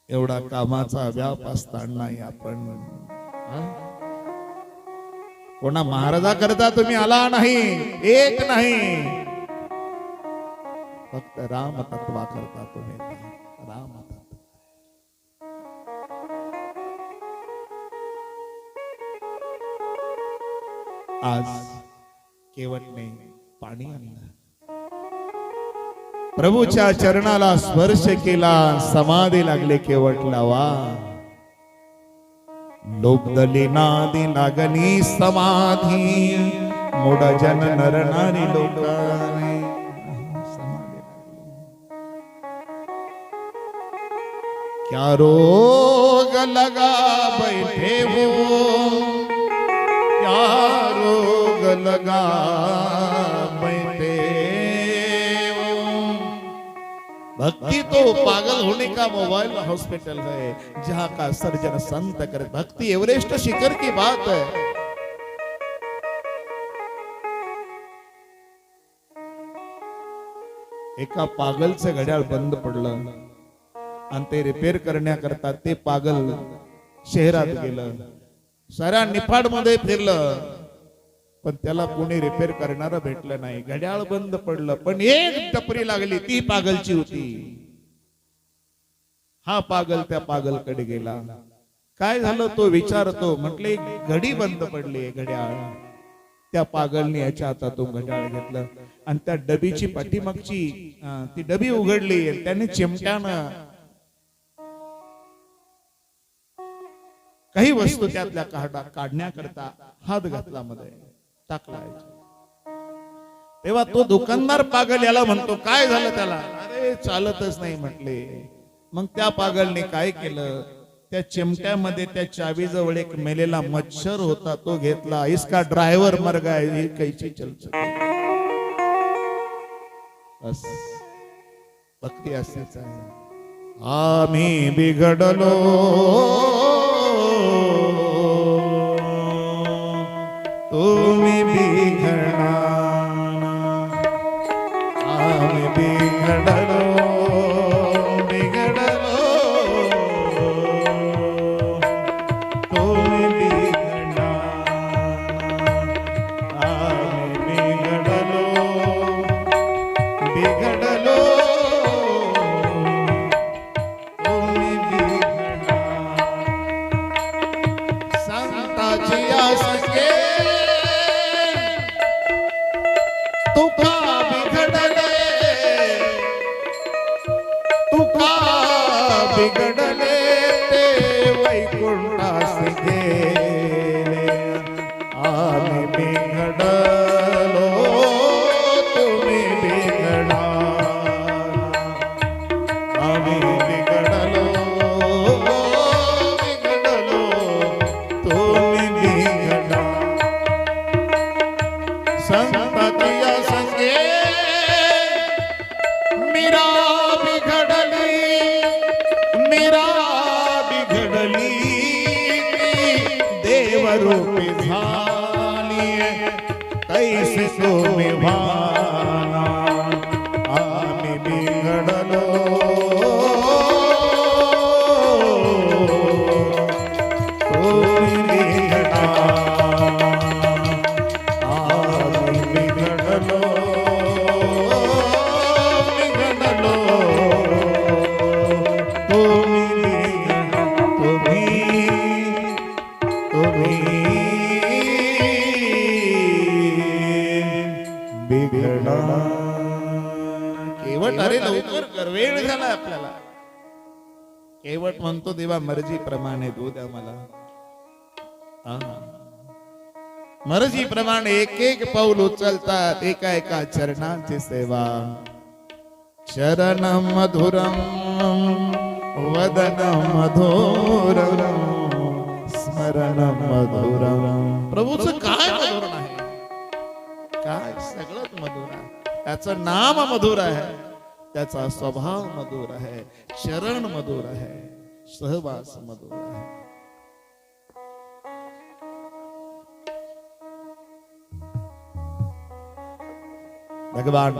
एवढा कामाचा व्याप असतानाही आपण कोणा महाराजा करता तुम्ही आला नाही, एक नाही, फक्त राम तत्वा करता तुम्ही. राम तत्व. आज केवटने पाणी आणलं. प्रभूच्या चरणाला स्पर्श केला. समाधी लागले केवटला. वा लोकदली नादी लागली समाधी. मोड जन नर नारी लोकाने. क्या रोग लगा बैठे हो, क्या रोग लगा बैठे हो. भक्ति तो पागल होने का मोबाइल हॉस्पिटल है, जहाँ का सर्जन संत करे. भक्ति एवरेस्ट शिखर की बात है. एका पागलचं घड्याळ बंद पडलं आणि ते रिपेअर करण्याकरता ते पागल शहरात गेलं. साऱ्या निफाड मध्ये फिरलं, पण त्याला कोणी रिपेअर करणारं भेटलं नाही. घड्याळ बंद पडलं, पण एक टपरी लागली, ती पागलची होती. हा पागल त्या पागलकडे गेला. काय झालं तो विचारतो. म्हटले घडी बंद पडली, घड्याळ. त्या पागलने याच्या हातातून घड्याळ घेतलं आणि त्या डबीची पाठीमागची ती डबी उघडली. त्याने चिमट्यानं काही वस्तू त्यातल्या काढण्याकरता हात घातला, मध्ये टाकला. तेव्हा तो दुकानदार पागल याला म्हणतो, काय झालं त्याला? अरे चालतच नाही म्हटले. मग त्या पागलने काय केलं, त्या चिमट्यामध्ये त्या चावीजवळ एक मेलेला मच्छर होता, तो घेतला. इसका ड्रायव्हर मर गया, कैची चल सके. बस भक्ती अशीच आहे. आम्ही बिघडलो तुम्ही बिघडणार, आम्ही बिघडलो बिघडलो तुम्ही बिघडणार, आम्ही बिघडलो बिघडलो तुम्ही बिघडणार. संताची आसके तुका बिघडले, तुका बिघडले ते वैकुंठास गेले. आम्ही बिघडलो तुम्ही बिघडणार, आम्ही बिघडलो बिघडलो तुम्ही बिघडणार. संततिया संगे मीरा बिघडली, मीरा बिघडली देवरूपी झाली कैसे तुम्ही भाना. आम्ही बिघडलो तुम्ही बिघडणार, आम्ही बिघडलो बिघडलो तुम्ही तुम्ही तुम्ही बिघडणार. केवट अरे लवकर कर, वेळ झाला आपल्याला. केवट म्हणतो देवा मर्जी प्रमाणे दूध आम्हाला. मर्जी प्रमाणे एक एक पाऊल उचलतात, एका एका चरणांची सेवा. चरण मधुरम वदन मधुरम स्मरण मधुरम. प्रभूचं काय मधुर आहे, काय सगळंच मधुर आहे. त्याचं नाम मधुर आहे, त्याचा स्वभाव मधुर आहे, चरण मधुर आहे, सहवास मधुर आहे. भगवान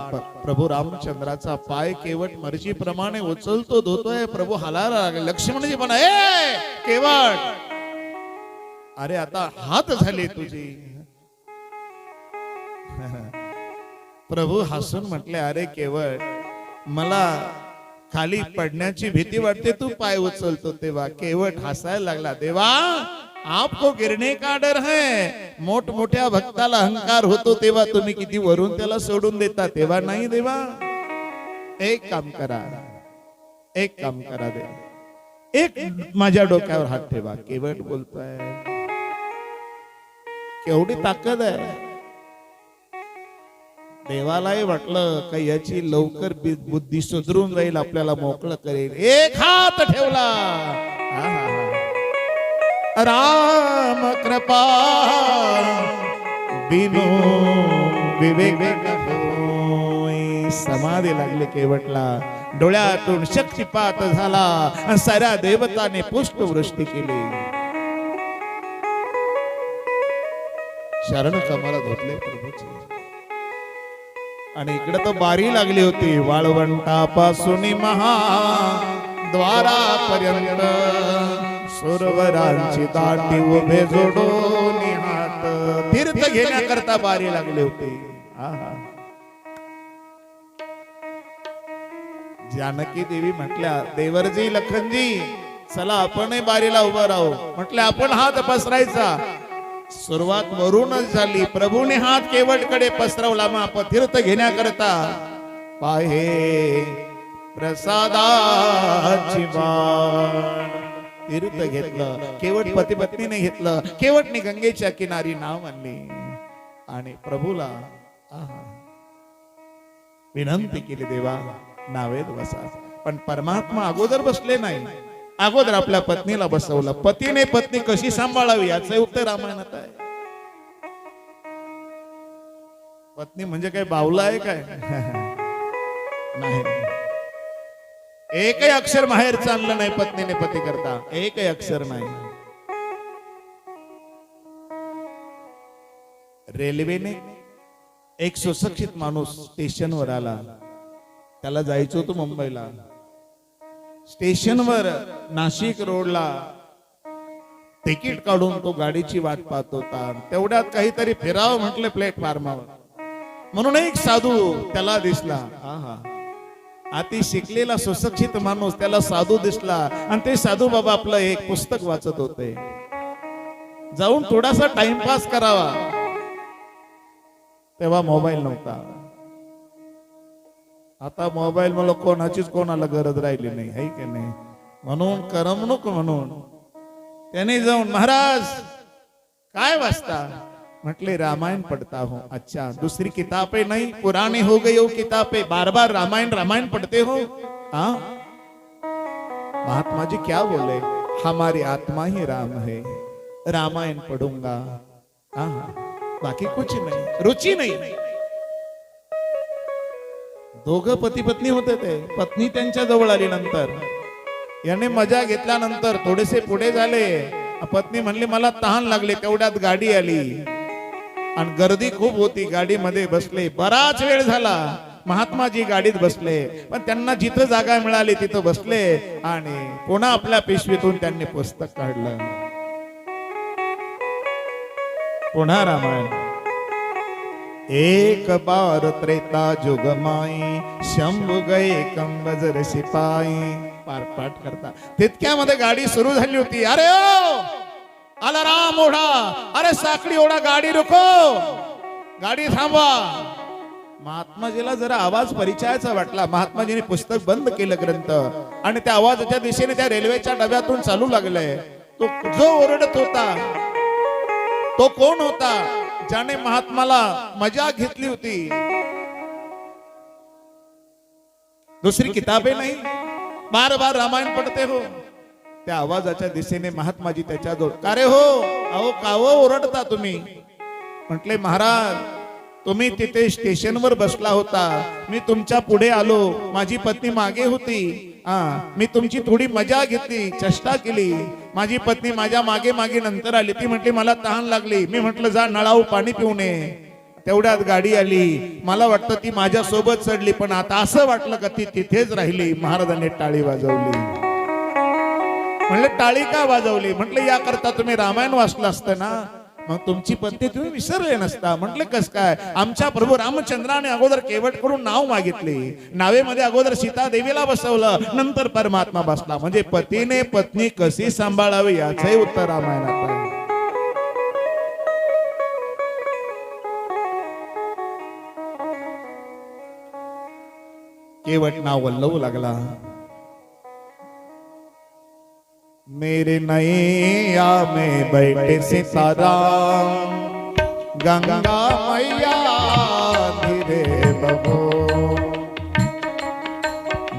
प्रभू रामचंद्राचा पाय केवट मर्जीप्रमाणे उचलतो, धुतोय. प्रभू हालायला लागले. लक्ष्मणजी पण ए केवट, अरे आता हात झाली तुझी. प्रभू हसून म्हटले, अरे केवट मला खाली पडण्याची भीती वाटते, तू पाय उचलतो तेव्हा. केवट हसायला लागला. देवा आपको गिरने का डर है, मोठमोठ्या भक्ताला अहंकार होतो तेव्हा तुम्ही किती वरून त्याला सोडून देता, तेव्हा नाही. देवा एक काम करा, एक काम करा देवा, एक माझ्या डोक्यावर हात ठेवा. केवट बोलतोय, केवढी ताकद आहे. देवालाही वाटलं का याची लवकर बुद्धी सुधरून जाईल, आपल्याला मोकळं करेल. एक हात ठेवला. राम कृपा बिनु विवेक होई. समाधी लागली केवटला. डोळ्यातून शक्तिपात झाला आणि साऱ्या देवताने पुष्पवृष्टी केली. शरण कमल धुतले प्रभूचे. आणि इकडे तर बारी लागली होती. वाळवंटापासून महाद्वारापर्यंत सुरवरांची दाटी उभे जोडून हात. तीर्थ घेण्याकरता बारी लागली होती. जानकी देवी म्हटल्या, देवरजी लखनजी चला आपणही बारीला उभं राहू. म्हटले आपण हात पसरायचा. सुरुवात वरूनच झाली. प्रभूने हात केवटकडे पसरवला. मग आपण तीर्थ घेण्याकरता पाहे प्रसादाची वाट. तीर्थ घेतलं. केवट पती पत्नीने घेतलं. केवटने गंगेच्या किनारी नाव आणली आणि प्रभूला विनंती केली, देवा नावेत बसा. पण परमात्मा अगोदर बसले नाही. अगोदर आपल्या पत्नीला बसवलं. पतीने पत्नी कशी सांभाळावी याचे उत्तर रामायणात आहे. पत्नी म्हणजे काय बावला आहे काय? नाही, एकही अक्षर बाहेर चाललं नाही पत्नीने पती करता, एकही अक्षर नाही. रेल्वेने एक सुशिक्षित माणूस स्टेशनवर आला. त्याला जायचं होतं मुंबईला. स्टेशनवर नाशिक रोडला तिकीट काढून तो गाडीची वाट पाहत होता. तेवढ्यात काहीतरी फिरावं म्हटलं प्लॅटफॉर्मावर, म्हणून एक साधू त्याला दिसला. आहा, अति शिकलेला सुशिक्षित माणूस, त्याला साधू दिसला. आणि ते साधू बाबा आपलं एक पुस्तक वाचत होते. जाऊन थोडासा टाइमपास करावा. तेव्हा मोबाईल नव्हता. आता मोबाईल मला कोणाचीच कोणाला गरज राहिली नाही, है की नाही. म्हणून करमणूक म्हणून त्याने जाऊन, महाराज काय वाचता? म्हटले रामायण पढ़ता हूं. अच्छा, दूसरी किताबें नहीं, पुराने हो गई हो किताबें, बार बार रामायण रामायण पढ़ते हो? हाँ महात्मा जी क्या बोले? हमारी आत्मा ही राम है, रामायण पढ़ूंगा. हाँ, बाकी कुछ नहीं, रुचि नाही. दोघं पती पत्नी होते. ते पत्नी त्यांच्या जवळ आली. नंतर याने मजा घेतल्यानंतर थोडेसे पुढे झाले. पत्नी म्हणली मला तहान लागले. तेवढ्यात गाडी आली आणि गर्दी खूप होती. गाडीमध्ये बसले. बराच वेळ झाला. महात्माजी गाडीत बसले, पण त्यांना जिथं जागा मिळाली तिथं बसले. आणि पुन्हा आपल्या पिशवीतून त्यांनी पुस्तक काढलं. पुन्हा रामायण. एक बार त्रेता जुग माई, शंभू गए कंबजर सिपाई. पाठ करता तितक्यामध्ये गाडी सुरू झाली होती. अरे ओ आला राम ओढा, अरे साखळी ओढा, गाडी रुको, गाडी थांबवा. महात्माजीला जरा आवाज परिचयाचा वाटला. महात्माजीने पुस्तक बंद केलं, ग्रंथ, आणि त्या आवाजाच्या दिशेने त्या रेल्वेच्या डब्यातून चालू लागले. तो जो ओरडत होता तो कोण होता? ज्याने महात्माला मजा घेतली होती. दूसरी किताबें नहीं, बार बार रामायण पढ़ते हो. त्या आवाजाच्या दिशेने महात्माजी त्याच्याजवळ, का रे हो, अहो काव ओरडता तुम्ही? म्हटले महाराज, तुम्ही तिथे स्टेशनवर बसला होता, मी तुमच्या पुढे आलो, माझी पत्नी मागे होती. मी तुमची थोडी मजा घेतली, चेष्टा केली. माझी पत्नी माझ्या मागे मागे नंतर आली. ती म्हटली मला तहान लागली. मी म्हटलं जा नळाऊ पाणी पिऊन ये. तेवढ्यात गाडी आली. मला वाटतं ती माझ्या सोबत चढली, पण आता असं वाटलं का ती तिथेच राहिली. महाराजांनी टाळी वाजवली. म्हणले टाळी का वाजवली? म्हटलं या करता तुम्ही रामायण वाचलं असतं ना, मग तुमची पत्नी तुम्ही विसरले नसता. म्हटले कस काय? आमच्या प्रभू रामचंद्राने अगोदर केवट करून नाव मागितले. नावेमध्ये अगोदर सीता देवीला बसवलं, नंतर परमात्मा बसला. म्हणजे पतीने पत्नी कशी सांभाळावी याचंही उत्तर रामायणात आहे. केवट नाव वल्लवू लागला. मेरे नैया में बैठे सिताराम, गंगा मैया धीरे बहो.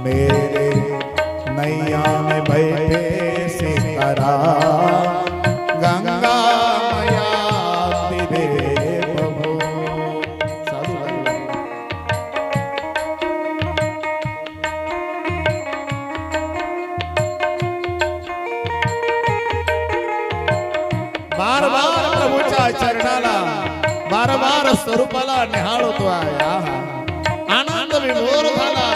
मेरे नैया में बैठे सिताराम, गंगा मैया धीरे बहो. बार बार प्रभूच्या चरणाला, बार बार स्वरूपाला निहाळतो आहे. आनंद विभोर झाला.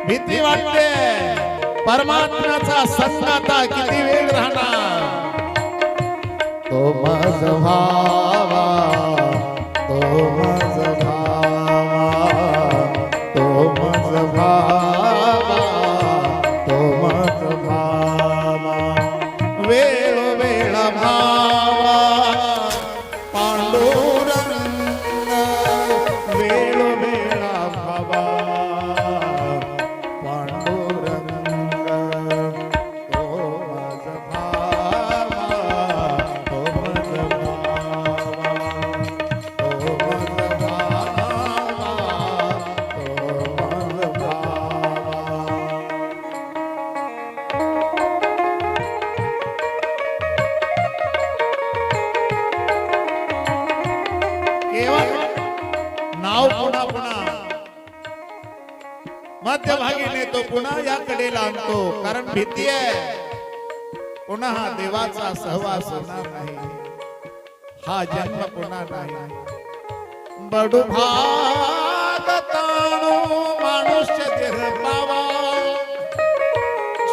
भीती वाटते, परमात्म्याचा संग आता किती वेळ राहणार. तो माझ भावा, तो माझ भावा, तो माझ भावा, तो माझ भावा. वेळ वेळा भावा पांडुरंग, वेळ वेळा भावा पांडुरंग. तो माझ भावा, तो माझ भावा, तो माझ भावा. मध्यभागी नेतो पुन्हा याकडे आणतो, कारण भीती आहे पुन्हा हा देवाचा सहवास होणार नाही, हा जन्म पुन्हा नाही। बडू भाग ताणू मानुष्य देह पावा,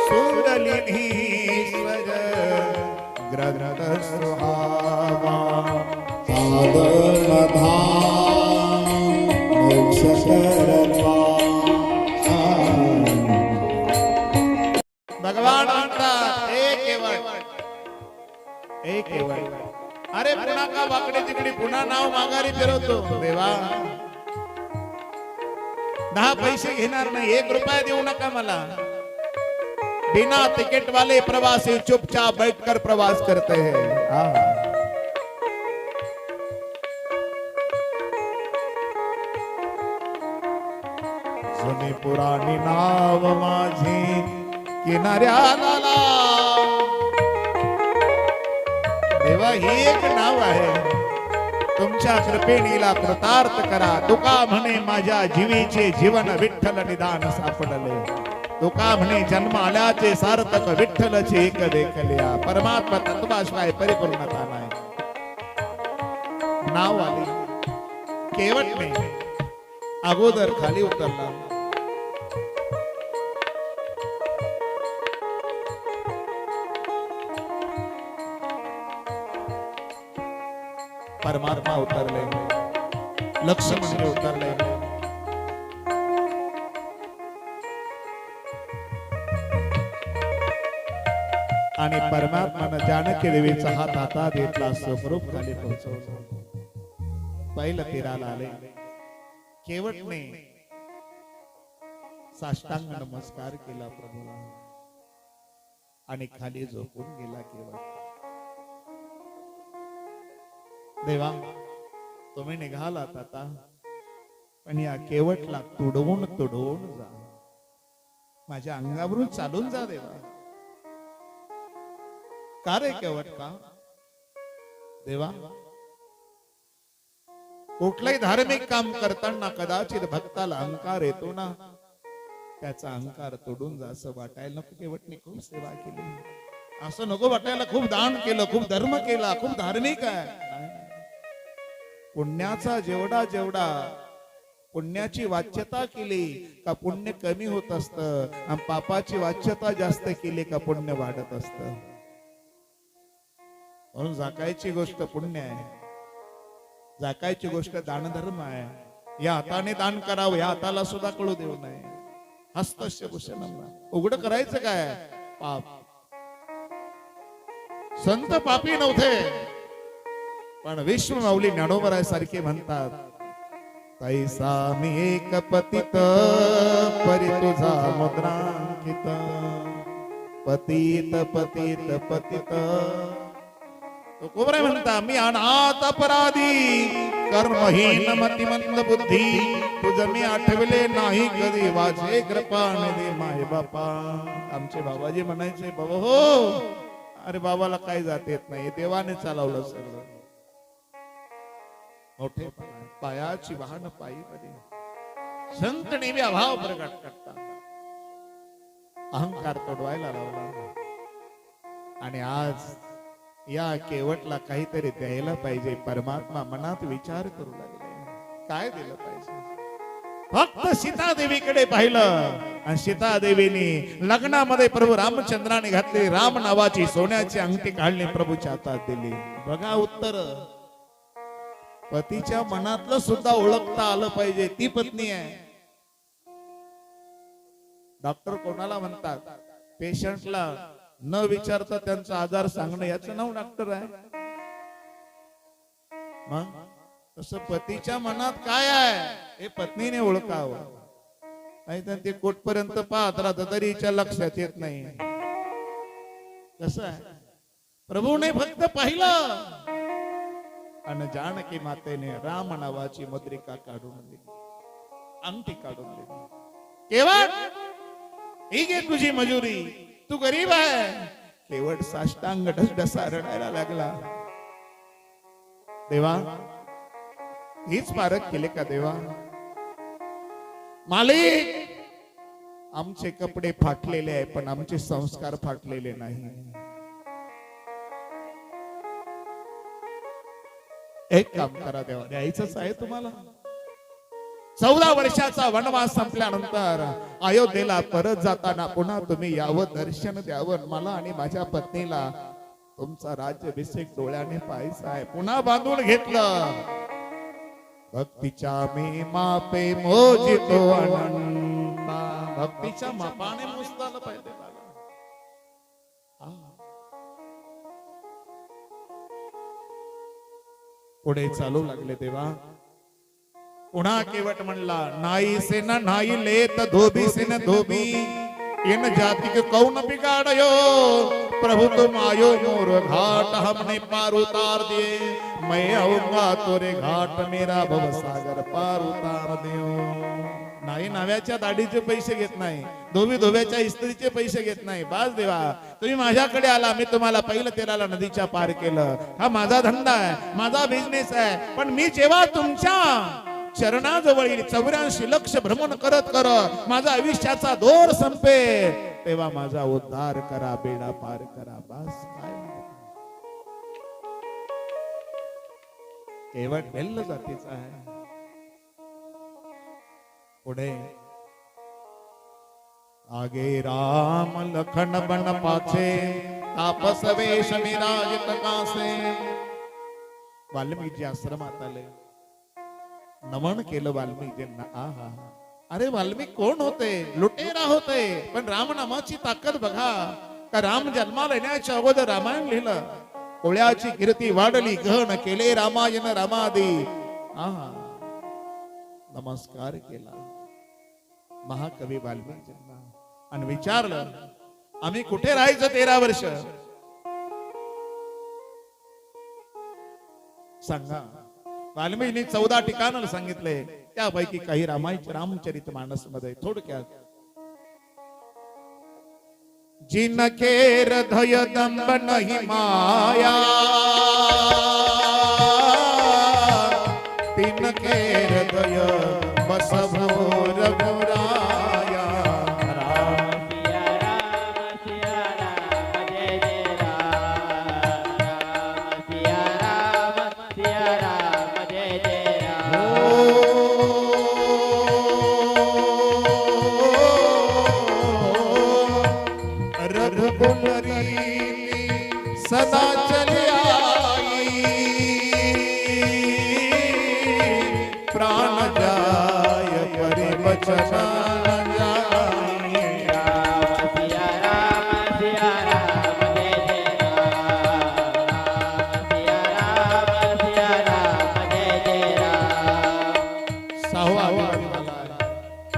सुंदलीनीश्वर ग्रंथ सुहावा। साधन धाम मोक्ष करवा, भगवान म्हणतात एक केवळ अरे पुन्हा का वाकडे तिकडे पुन्हा नाव माघारी फिरवतो देवा, 10 पैसे घेणार नाही, 1 रुपया देऊ नका मला। बिना टिकट वाले प्रवासी चुपचाप बैठकर प्रवास करते हैं। जुनी पुराणी नाव माझी किनाऱ्याला लाव, देवा हे एक नाव आहे, तुमच्या कृपेनीला कृतार्थ करा। तुका म्हणे माझ्या जीवीचे जीवन विठ्ठल निदान सापडले, तुका म्हणे जन्म आल्याचे सार्थक विठ्ठलचे एक देखल्या। परमात्मा तत्वाशिवाय परिपूर्णता नाही। नाव आले केवट नाही, अगोदर खाली उतरला, परमात्मा उतरले, लक्ष्मण उतरले, आणि परमात्मानं जानकी देवीचा हात हातात घेतला, स्वरूप खाली पोहोचवलं। पहिलं तीराला आले, केवटने साष्टांग नमस्कार केला प्रभूला आणि खाली झोपून गेला केवट। देवा तुम्ही निघालात आता, पण या केवटला तुडवून तुडवून जा, माझ्या अंगावरून चालून जा देवा। का रे केवट का देवा? कुठलंही धार्मिक काम करताना कदाचित भक्ताला अहंकार येतो ना, त्याचा अहंकार तोडून जा असं वाटायला नको। केवटने खूप सेवा केली, असं नको वाटायला खूप दान केलं, खूप धर्म केला, खूप धार्मिक आहे। पुण्याचा जेवढा जेवढा पुण्याची वाच्यता केली का पुण्य कमी होत असतं, आणि पापाची वाच्यता जास्त केली का पुण्य वाढत असतं। म्हणून जाकायची गोष्ट पुण्य आहे, जाकायची गोष्ट दानधर्म आहे। या हाताने दान करावं, या हाताला सुद्धा कळू देऊ नये। हस्तस्य भूषणम, उघड करायचं काय पाप। संत पापी नव्हते, पण विश्वमाऊली ज्ञानोबराय सारखे म्हणतात, तैसा मी एक पतित परी तुझा मुद्रांकित, पतित पतित पतित। तो कोबराय म्हणता, मी अनाथ अपराधी कर्महीन मतिमंद बुद्धी, तुझ मी आठवले नाही कधी, वाचे कृपा निधी माय बापा। आमचे बाबाजी म्हणायचे, बाबा हो, अरे बाबाला काय जात येत नाही, देवाने चालवलं सगळं। मोठे पायाची वाहन पायी मध्ये संत नेहमी अभाव प्रकट करतात, अहंकार तोडवायला लावला। आणि आज या केवटला काहीतरी द्यायला पाहिजे। परमात्मा मनात विचार करू लागले, काय दिलं पाहिजे। फक्त सीता देवीकडे पाहिलं, आणि सीता देवीने लग्नामध्ये प्रभू रामचंद्राने घातली राम नावाची सोन्याची अंगठी काढली, प्रभूच्या हातात दिली। बघा उत्तर, पतीच्या मनातलं सुद्धा ओळखता आलं पाहिजे, ती पत्नी आहे। डॉक्टर कोणाला म्हणतात? पेशंटला न विचारता त्यांचा आजार सांगणं, याचं नाव डॉक्टर आहे। मग तसं पतीच्या मनात काय आहे हे पत्नीने ओळखावं, नाही तर ते कोटपर्यंत पाहत राहत तरी हिच्या लक्षात येत नाही। कसं आहे, प्रभूने फक्त पाहिलं आणि जानकी मातेने राम नावाची मुद्रिका काढून दिली, अंगठी काढून दिली। केवट ही घे तुझी मजुरी, तू गरीब आहे। केवट साष्टांग ढसढसा रडायला लागला। देवा हीच पारख केले का देवा? मालिक आमचे कपडे फाटलेले आहे पण आमचे संस्कार फाटलेले नाही. एक काम करा देवा, द्यायचंच आहे तुम्हाला. 14 वर्षाचा वनवास संपल्यानंतर अयोध्येला परत जाताना पुन्हा तुम्ही यावं, दर्शन द्यावं मला आणि माझ्या पत्नीला. तुमचा राज्याभिषेक डोळ्याने पाहायचा आहे. पुन्हा बांधून घेतलं. भक्तीच्या मी मापे मोजितो अनंता. भक्तीच्या मापाने मोजता आलं पाहिजे मला. पुढे चालू लागले तेव्हा पुन्हा केवट म्हणला, नाही से न नाही लेत धोबी से न धोबी इन जाति के कौन बिगाड़यो. प्रभु तुम आयो मोर घाट हमने पार उतार दिए. मैं आऊंगा तोरे घाट मेरा भव सागर पार उतार दियो. नाही नाव्याच्या दाढीचे पैसे घेत नाही, धोबी धोब्याच्या इस्त्रीचे पैसे घेत नाही. बास देवा, तुम्ही माझ्याकडे आला, मी तुम्हाला पहिलं तेलाला नदीच्या पार केलं. हा माझा धंदा आहे, माझा बिझनेस आहे. पण मी जेव्हा तुमच्या चरणाजवळ 84 लक्ष भ्रमण करत करत माझा आयुष्याचा दोर संपे, तेव्हा माझा उद्धार करा, बेडा पार करा. बस काय केवट बेल्ल जातीचा आहे. पुढे आगे राम लखन बन पाछे तापस वेश विराजित कासे. वाल्मिकी आश्रमात आले, नमन केलं वाल्मिकींना. आहा, अरे वाल्मिक कोण होते? लुटेरा होते. पण रामनामाची ताकद बघा. का राम जन्माला येण्याच्या अगोदर रामायण लिहिलं, कोळ्याची कीर्ती वाढली, गहन केले रामायण रामादी. आहा, नमस्कार केला महाकवी वाल्मिकींना आणि विचारलं, आम्ही कुठे राहायचं 13 वर्ष? सांगा. वाल्मिकींनी 14 ठिकाणाला सांगितले, त्यापैकी काही रामचरित मानस मध्ये. थोडक्यात, जिनके हृदय दंब नहीं माया, तिनके हृदय बस भोर भोराया. राम सिया राम जय जय राम. राम सिया राम जय जय राम. रघुकुलरी सदा चली आई, प्राण जाय परि बचन जाई. राम सिया राम जय जय राम. राम सिया राम जय जय राम. 6वा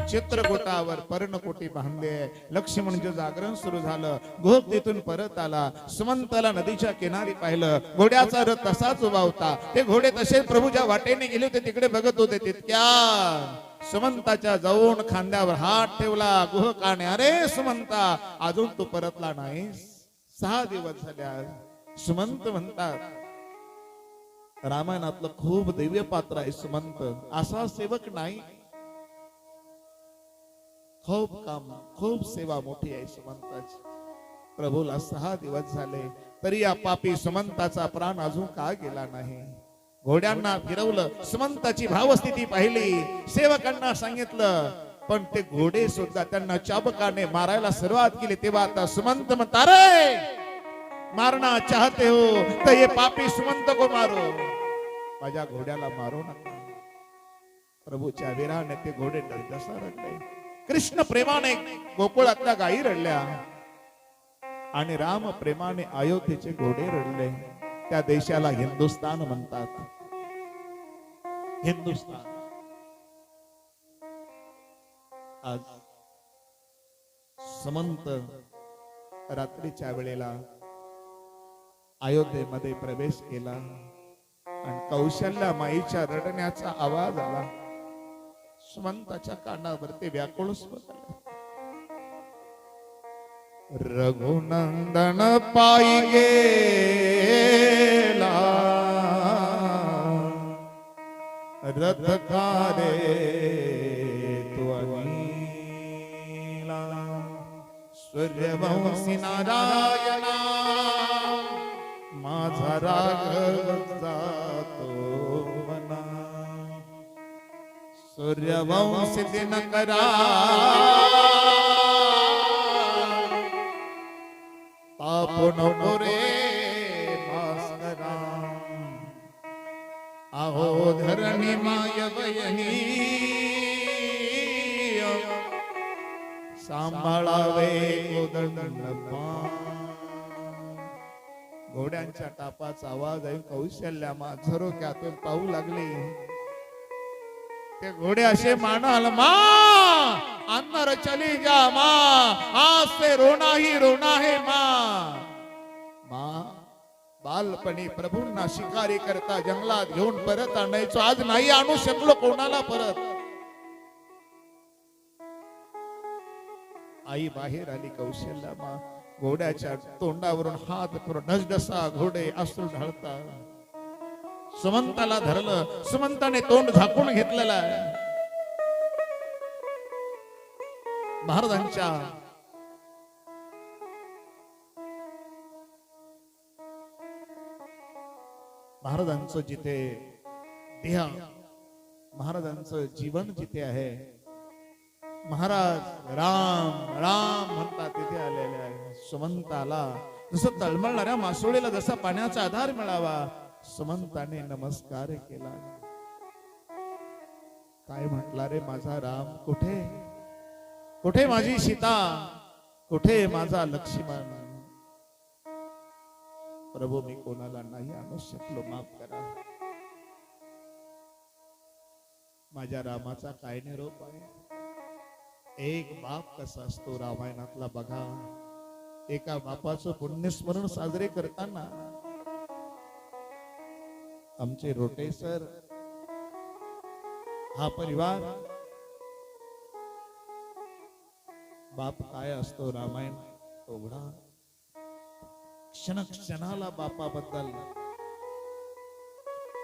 चित्रकूटावर पर्णकोटी बांधले. लक्ष्मणचं जागरण सुरू झालं. गोप तिथून परत आला. सुमंताला नदीच्या किनारी पाहिलं. घोड्याचा रथ तसाच उभा होता. ते घोडे तसे प्रभूच्या वाटेने गेले होते, तिकडे बघत होते. तितक्या सुमंताच्या जाऊन खांद्यावर हात ठेवला. गुहकाने, अरे सुमंता, अजून तू परतला नाहीस? 6 दिवस झाले. आज सुमंत म्हणतात, रामायणातलं खूप दिव्य पात्र आहे सुमंत. असा सेवक नाही. खूप काम, खूप सेवा मोठी आहे सुमंताची. प्रभूला 6 दिवस झाले, तरी या पापी सुमंताचा प्राण अजून का गेला नाही? घोड्यांना फिरवलं, सुमंताची भावस्थिती पाहिली, सेवकांना सांगितलं, पण ते घोडे सुद्धा त्यांना चाबकाने मारायला सुरुवात केली. तेव्हा आता सुमंत म्हणता, रे मारना चाहते हो तो ये पापी सुमंत को मारो, माझ्या घोड्याला मारू नका. प्रभूच्या वीराने ते घोडे दसा रडले. कृष्ण प्रेमाने गोकुळातल्या गायी रडल्या आणि राम प्रेमाने अयोध्येचे घोडे रडले. त्या देशाला हिंदुस्तान म्हणतात. हिंदुस्तान. आज समंत रात्रीच्या वेळेला अयोध्येमध्ये प्रवेश केला आणि कौशल्या माईच्या रडण्याचा आवाज आला. सुमंताच्या कानावरती व्याकुळ स्वर आला. रघुनंदन पाई गेला, रथ कारे तू अनिला. सूर्यवंशी नारायणा माझा राग जातो मना सूर्यवंशी दिनकरा तापो नको रे भास्करा अहो धरणी माय वयनी सांभाळावे कोदंड घोड्यांच्या टापाचा आवाज ऐकून कौशल्या मा झरोक्यातून पाहू लागली ते घोडे असे म्हणाल मा अंदर चली जा मा आज से रोना ही रोना है मा बालपणी प्रभूंना शिकारी करता जंगलात घेऊन परत आणायचो आज नाही आणू शकलो कोणाला परत आई बाहेर आली कौशल्या मा घोड्याच्या तोंडावरून हात करून ढसढसा घोडे अश्रू ढळता सुमंताला धरलं सुमंताने तोंड झाकून घेतलेलं आहे महाराजांचं जिथे देह महाराजांचं जीवन जिथे आहे महाराज राम राम म्हणतात तिथे आलेले आहे सुमंताला जसं तळमळणाऱ्या मासोळीला जसा पाण्याचा आधार मिळावा सुमंताने नमस्कार केला काय म्हटला रे माझा राम कुठे कुठे माझी सीता कुठे माझा लक्ष्मण प्रभू मी कोणाला नाही आणू शकलो माफ करा माझ्या रामाचा काय निरोप आहे एक बाप कसा असतो रामायणातला बघा एका बापाचं पुण्यस्मरण साजरे करताना आमचे रोटे सर हा परिवार बाप काय असतो रामायण उघडा क्षण क्षणाला बापाबद्दल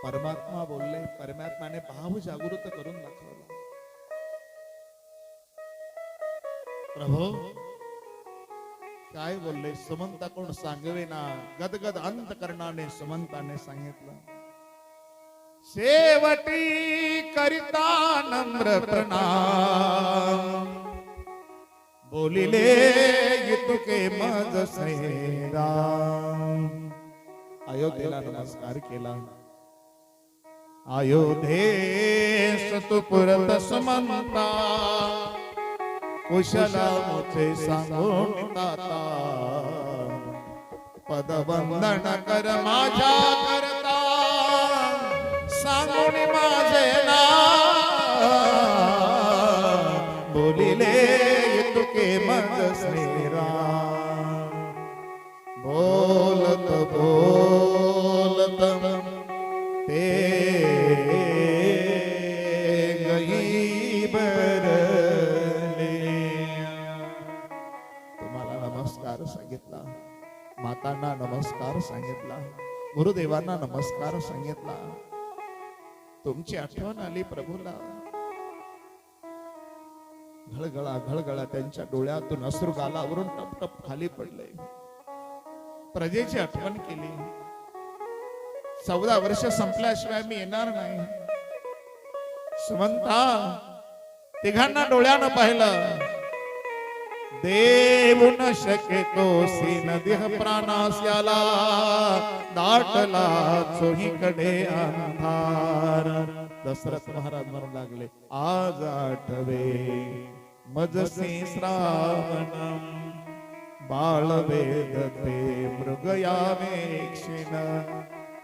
परमात्मा बोलले परमात्माने भाव जागृत करून दाखवला प्रभू काय बोलले सुमंता कोण सांगवे ना गदगद अंतकरणाने सुमंताने सांगितलं शेवटी करिता नम्र प्रणाम बोलिले तुके मज सेरा अयोध्येला नमस्कार केला अयोध्येस तू पुरत सुमंता कुशला मुझे सांगून दाता पदवंदन कर माझ्या करता सांगून माझे नाम बोलिले तुके मज श्रीराम बोलत बोलत ते गई बरले तुम्हाला नमस्कार सांगितला मातांना नमस्कार सांगितला गुरुदेवांना नमस्कार सांगितला तुमची आठवण आली प्रभूला घळघळा घळघळा त्यांच्या डोळ्यातून अश्रू गालावरून टप टप खाली पडले प्रजेची आठवण केली 14 वर्ष संपल्याशिवाय मी येणार नाही सुमंता तिघांना डोळ्यानं पाहिलं देऊ न शक्यतो सीन देह प्राणास्याला दाटला चोहीकडे अंधार दशरथ महाराज म्हणू लागले आज आठवे मजसी श्रावणम बाळ वेदते मृग यावेक्षिण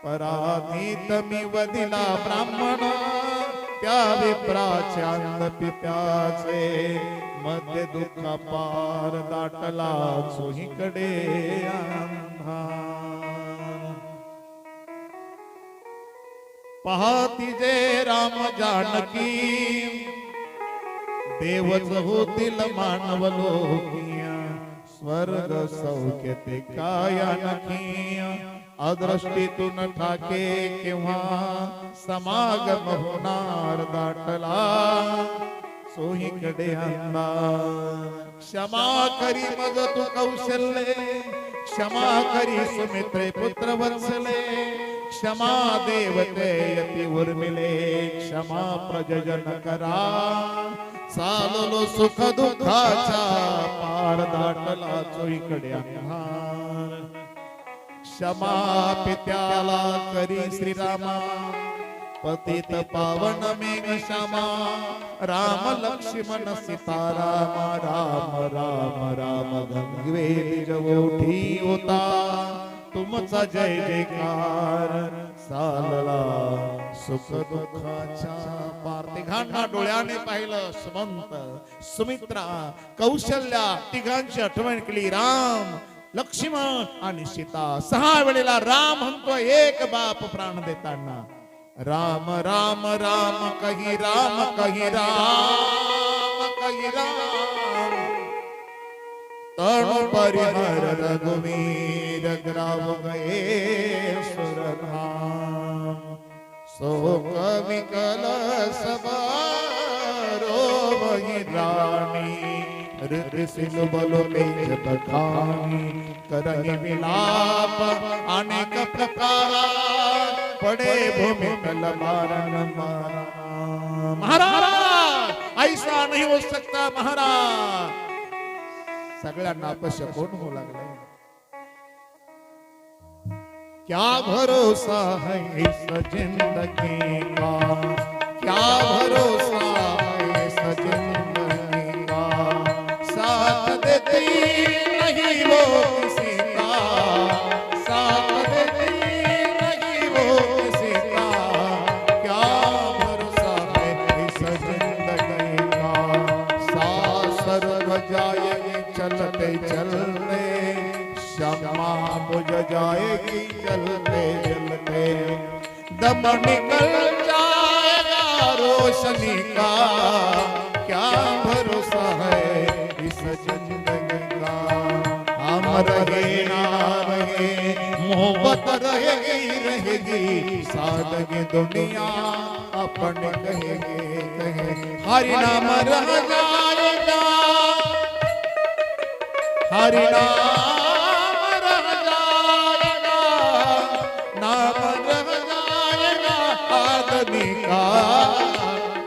पराधीत मी वदिला ब्राह्मण त्या विप्राच्या पित्याचे मध्य दुःख पार दाटला चोहीकडे अंधार पाहती जे राम जानकी देवच होतील मानव लोकिया स्वर्ग सौख्य ते काय नकी अदृष्टीतून ठाके किंवा समागम होणार दाटला सोहीकडे अंधार. क्षमा करी मग तू कौशल्ये, क्षमा करी सुमित्रे पुत्र वत्सले, क्षमा देवते यती उर्मिले, क्षमा प्रजजन करा. चाललो सुख दुःखाचा पार दाटला चोहीकडे अंधार. क्षमा पित्याला करी श्रीरामा, पतित पावन मेघ श्यामा. राम लक्ष्मण सीताराम, राम राम राम गंगे जवोठी होता. तुमचा जय जयकार चालला सुख दुःखाच्या पार. तिघांना डोळ्याने पाहिलं सुमंत, सुमित्रा, कौशल्या, तिघांची आठवण केली. राम, लक्ष्मण आणि सीता. 6 वेळेला राम म्हणतो एक बाप प्राण देताना. राम राम राम कही राम कही राम कही राम. तनु परिहर रघुवीर ग्राव गए सुरधाम. शोक विकल सबरो वही रानी. ऋषिल बलो तेज बखानी. करही विलाप अनेक प्रकारा. पडे भूमि तल मारन मारा. महाराज ऐसा नहीं हो सकता महाराज. सगळ्यांना अपशकुन होऊ लागले. क्या भरोसा है इस जिंदगी का, क्या भरोसा है इस जिंदगी का. साथ देती नहीं वो किसी का, साथ देती नहीं वो किसी का. क्या भरोसा है इस जिंदगी का. सासर बजाएगी चलते चलते, क्षमा बुझ जाएगी चलते चलते. दम निकल जाएगा रोशनी का. क्या भरोसा है इस जिंदगी का. हम रहे ना रहे मोहब्बत रहेगी रहेगी. सादगी दुनिया अपन कहेंगे कहे. हरि नाम रह जाएगा, हरि नाम रह जाएगा. नाम रह जाएगा आदमी का.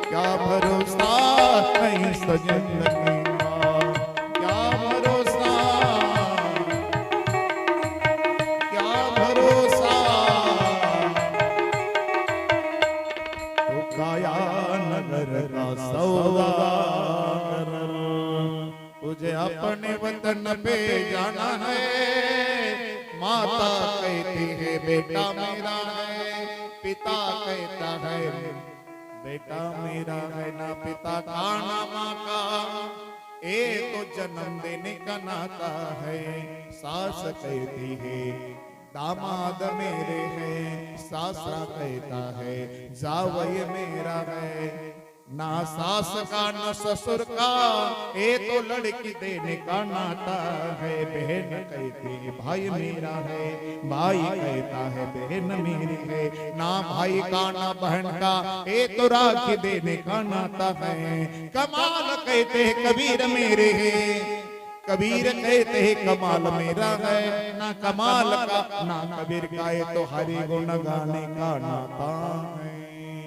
क्या भरोसा नहीं जिंदगी का. क्या भरोसा, क्या भरोसा. तो काया नगर का सौदागर. तुझे अपने वतन पे जाना है. माता कहती है बेटा मेरा है. पिता कहता है बेटा मेरा है. ना पिता का ना माँ का, ये तो जन्म देने का नाता है. सास कहती है दामाद मेरे हैं. सासरा कहता है जावई मेरा है. ना सास का न ससुर का, ये तो लड़की देने का नाता है. बहन कहती है भाई मेरा है. भाई कहता है बहन मेरी है. ना भाई का ना बहन का, ये तो राखी देने का नाता है. कमाल कहते हैं कबीर मेरे है. कबीर कहते हैं कमाल मेरा है. ना कमाल का ना कबीर का, ये तो हरि गुण गाने का नाता है.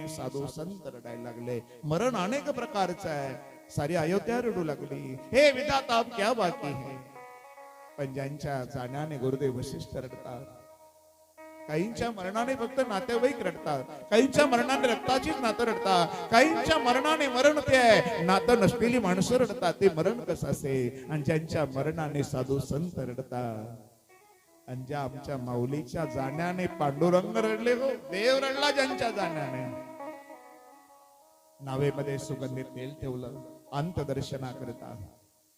साधू संत रडायला लागले. मरण अनेक प्रकारचं आहे. सारी अयोध्या रडू लागली. हे विधाता अब क्या बाकी है. पण ज्यांच्या जाण्याने गुरुदेव वशिष्ठ रडतात. काहींच्या मरणाने फक्त नातेवाईक रडतात. काहींच्या मरणाने रक्ताचीच नातं रडतात. काहींच्या मरणाने मरण ते आहे, नातं नसलेली माणसं रडतात. ते मरण कसं असेल. आणि ज्यांच्या मरणाने साधू संत रडतात. आणि ज्या आमच्या माऊलीच्या जाण्याने पांडुरंग रडले हो. देव रडला ज्यांच्या जाण्याने. नावेमध्ये सुगंधित तेल ठेवलं अंतदर्शना करता.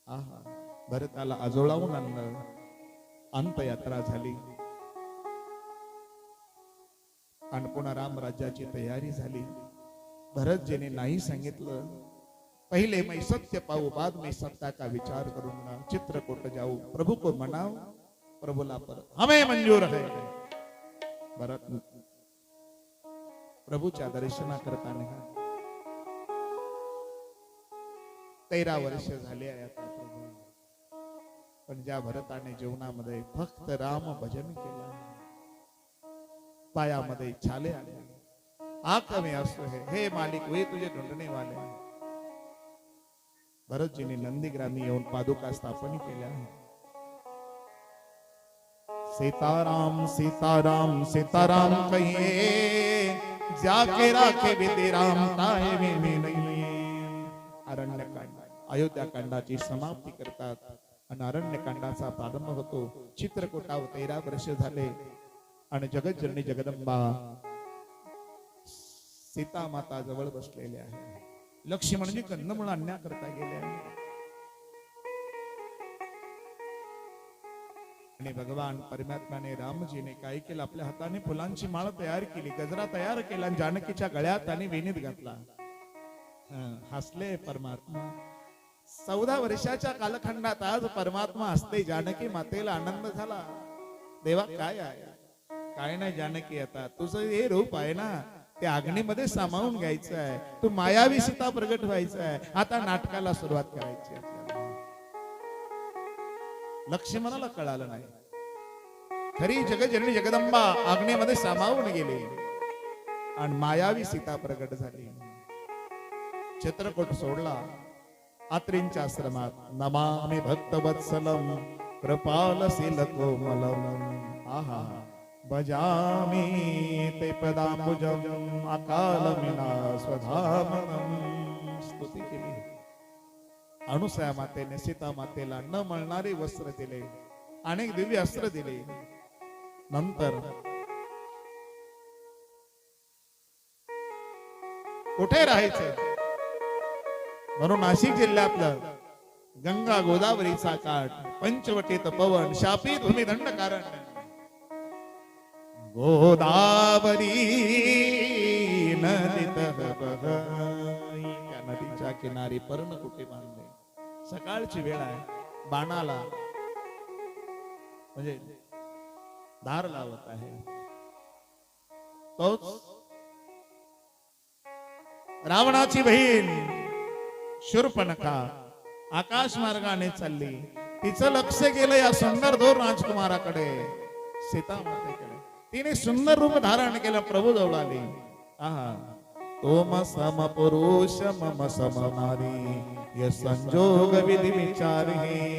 आहा, भरताला आजोळावून आणलं. अंतयात्रा झाली आणि पुन्हा राम राज्याची तयारी झाली. भरतजीने नाही सांगितलं. पहिले मैं सत्य पाहू, बाद में सत्ता का विचार करूंगा. चित्रकूट जाऊ, प्रभु को मनाओ, प्रभुला पर हमें मंजूर है. भरत प्रभूच्या दर्शना करता निघाला. 13 वर्ष झाले आहे आता प्रभू. पण ज्या भरताने जीवनामध्ये फक्त राम भजन केलं, पायामध्ये छाले आले, आंख में आंसू है, हे मालिक वे तुझे ढूंढने वाले. भरतजीने नंदीग्रामी येऊन पादुका स्थापन केल्या. सीताराम सीताराम सीताराम कहिए, जाके राखे बिते राम ताए में नहीं. अरण्यकांड अयोध्याकांडाची समाप्ती करतात आणि अरण्यकांडाचा प्रारंभ होतो. चित्रकूटावर 13 वर्ष झाले आणि जगज्जननी जगदंबा सीता माता जवळ बसलेले आहे. लक्ष्मणजी कंदमुळ आणण्याकरता गेले आहे आणि भगवान परमात्म्याने रामजीने काय केलं, आपल्या हाताने फुलांची माळ तयार केली, गजरा तयार केला आणि जानकीच्या गळ्यात आणि वेणीत घातला. हसले परमात्मा. 14 वर्षाच्या कालखंडात आज परमात्मा हसते. जानकी मातेला आनंद झाला. देवा काय आहे, काय नाही जानकी, आता तुझं हे रूप आहे ना, ते अग्नीमध्ये सामावून घ्यायचं आहे. तू मायावी सीता प्रगट व्हायचं आहे. आता नाटकाला सुरुवात करायची आहे. लक्ष्मणाला कळालं नाही, खरी जगजननी जगदंबा अग्नीमध्ये सामावून गेली आणि मायावी सीता प्रगट झाली. चित्रकूट सोडला. आत्रींच्या आश्रमात नमामि भक्तवत्सलम कृपालशील कोमलम. आहा भजामि ते पदांबुजम अकालमिना स्वधामनम. स्तुती केली. अनुसया मातेने सीता मातेला न मळणारे वस्त्र दिले, अनेक दिव्य अस्त्र दिले. नंतर कुठे राहायचं म्हणून नाशिक जिल्ह्यातलं गंगा गोदावरीचा काठ, पंचवटीत पवन, शापित भूमी दंडकारण्य. गोदावरी नदीत बघाई. त्या नदीच्या किनारी पर्णकुटी बांधले. सकाळची वेळ आहे, बाणाला म्हणजे धार लावत आहे. तोच रावणाची बहीण शूर्पणखा आकाश मार्गाने चालली. तिचं लक्ष गेलं या सुंदर दोर राजकुमाराकडे, सीता मातेकडे. तिने सुंदर रूप धारण केलं, प्रभू जवळ आली. आहा तोम सम पुरुष मम सम नारी, ये संजोग विधी विचार हे.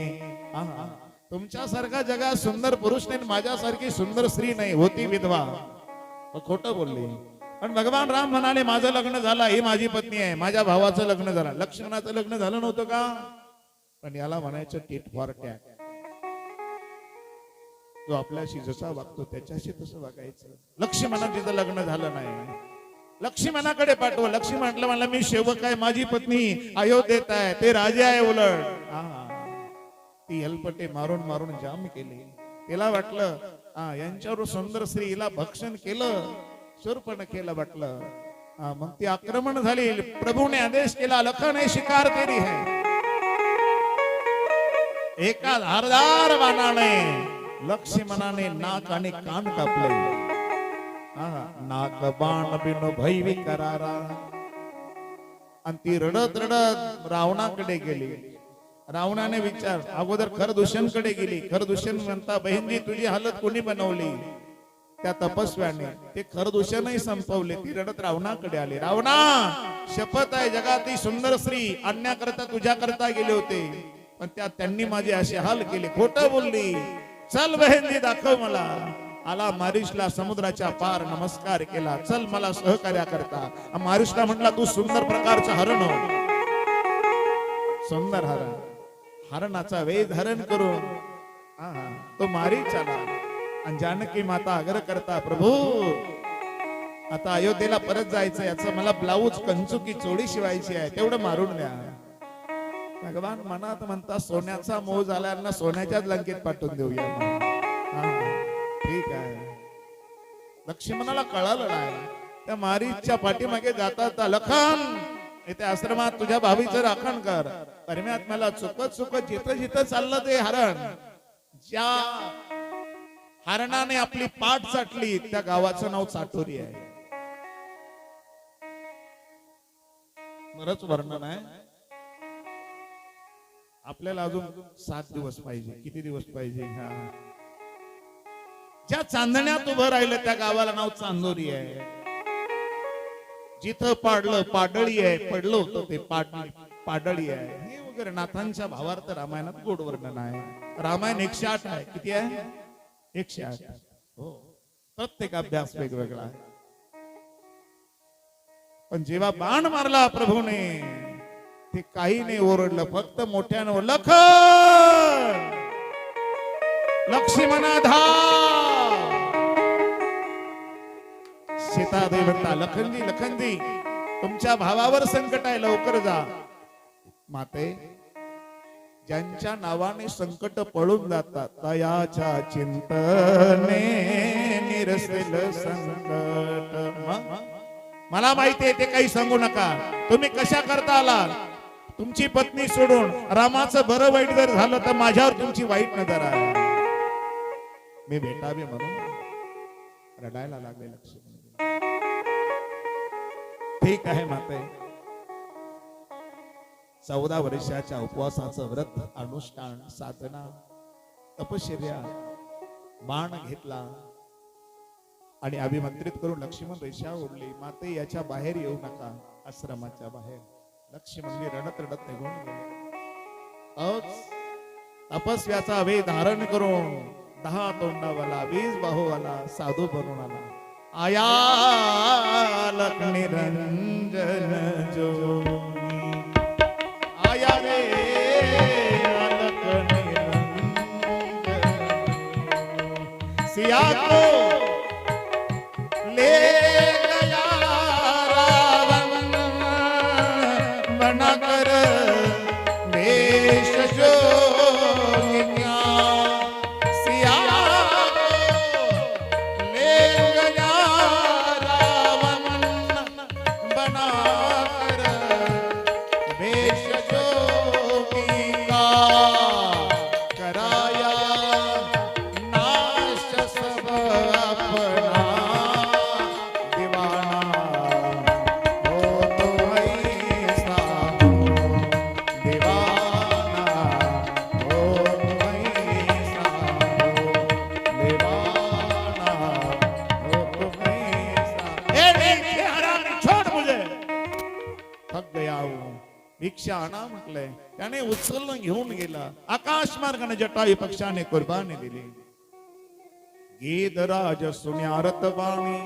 आहा तुमच्यासारखा जगात सुंदर पुरुष नाही, माझ्यासारखी सुंदर स्त्री नाही. होती विधवा, खोटं बोलली. पण भगवान राम म्हणाले माझं लग्न झालं, ही माझी पत्नी आहे. माझ्या भावाचं लग्न झालं. लक्ष्मणाचं लग्न झालं नव्हतं का? पण याला म्हणायचं टीट फॉर टॅट. तो आपल्याशी जसा वागतो त्याच्याशी तसं वागायचं. लक्ष्मणाचं लग्न झालं नाही, लक्ष्मणाकडे पाठव. लक्ष्मण म्हटलं मला मी सेवक आहे, माझी पत्नी अयोध्येत आहे, ते राजे आहे उलट. ती हेलपटे मारून मारून जाम केली. तिला वाटलं यांच्यावर सुंदर स्त्रीला भक्षण केलं, शूर्पण केलं वाटलं. मग ती आक्रमण झाली. प्रभूने आदेश केला लखन हे शिकार तेरी है. एका धारदार बाणाने लक्ष्मणाने नाक आणि कान कापले. नाक बाण बिन भैवी करारा. आणि ती रडत रडत रावणाकडे गेली. रावणाने विचार अगोदर खरदूषणकडे गेली. खरदूषण म्हणता बहिणजी तुझी हालत कोणी बनवली? त्या तपस्व्याने. ते खरदूषणही संपवले. ती रडत रावणाकडे आली. रावणा शपथ आहे जगातली सुंदर स्त्री आणण्याकरता तुझ्याकरता गेले होते, पण त्यात त्यांनी माझे असे हाल केले. खोटं बोलली. चल बहिणजी दाखव मला. आला मारिशला समुद्राच्या पार नमस्कार केला. चल मला सहकार्या करता. मारिशला म्हटला तू सुंदर प्रकारचं हरण हो. सुंदर हरण, हरणाचा वेध हरण करून तो मारीच आला. आणि जानकी माता आग्रह करता प्रभू आता अयोध्येला परत जायचं, याचं मला ब्लाऊज कंचुकी चोळी शिवायची आहे, तेवढं मारून द्या. भगवान मनात म्हणता सोन्याचा मोह झाल्यानं सोन्याच्याच लंकेत पाठवून देऊया. ठीक आहे. लक्ष्मणाला कळालं नाही. त्या मारीच्या पाठीमागे जाता लखन इथे आश्रमात तुझ्या भावीचं राखण कर. परमात्म्याला चुकत चुकत जिथं जिथं चाललं ते हरण, ज्या हरणाने आपली पाठ चाटली त्या गावाचं नाव चाटोरी आहे. बरंच वर्णन आहे. आपल्याला अजून 7 दिवस पाहिजे. किती दिवस पाहिजे? हा, ज्या चांदण्यात उभं राहिलं त्या गावाला नाव चांदोरी आहे. जिथं पाडलं पाडळी आहे, पडलं होतं ते पाडळी आहे. हे वगैरे नाथांच्या भावार्थ रामायणात गोड वर्णन आहे. रामायण 108 आहे. किती आहे? 108. हो, प्रत्येक अभ्यास वेगवेगळा आहे. पण जेव्हा बाण मारला प्रभूने, ते काही नाही ओरडलं, फक्त मोठ्यानं लखन लक्ष्मणा धाव. सीता देवता लखनजी लखनजी तुमच्या भावावर संकट आहे, लवकर जा. माते, ज्यांच्या नावाने संकट पळून जातात तयाच्या चिंतने निरसेल संकट. मला माहिती आहे ते काही सांगू नका. तुम्ही कशा करता आला? तुमची पत्नी सोडून रामाचं बरं वाईट जर झालं तर माझ्यावर तुमची वाईट नजर आहे. मी भेटावे म्हणून रडायला लागले लक्ष्मण. ठीक आहे माते, 14 वर्षाच्या उपवासाचं व्रत, अनुष्ठान, साधना, तपश्चर्या, बाण घेतला आणि अभिमंत्रित करून लक्ष्मण रेषा ओढली. माते, याच्या बाहेर येऊ नका. आश्रमाच्या बाहेर लक्ष्मण रडत रडत निघून गेले. तपस्व्याचा वेध धारण करून 10 तोंडावाला 20 बाहुवाला साधू बनून आला. आया लख निरंजन जोगी, आया रे लख निरंजन, सिया को ले गया रावण बनाकर वेश जोगिया. सिया को ले गया रावण बनाकर वेश जोगिया. कराया नाश सब अपना, दीवाना हो तो ऐसा हो, दीवाना हो तो ऐसा हो, दीवाना हो तो ऐसा. ए भिक्षे हरामी, छोड़ मुझे, थक गया हूं. भिक्षा आणा म्हटलंय. त्याने उचलून घेऊन गेला. आकाश मार्गाने जटायू पक्षाने कुर्बानी दिली. गीधराज सुन्यारत वाणी,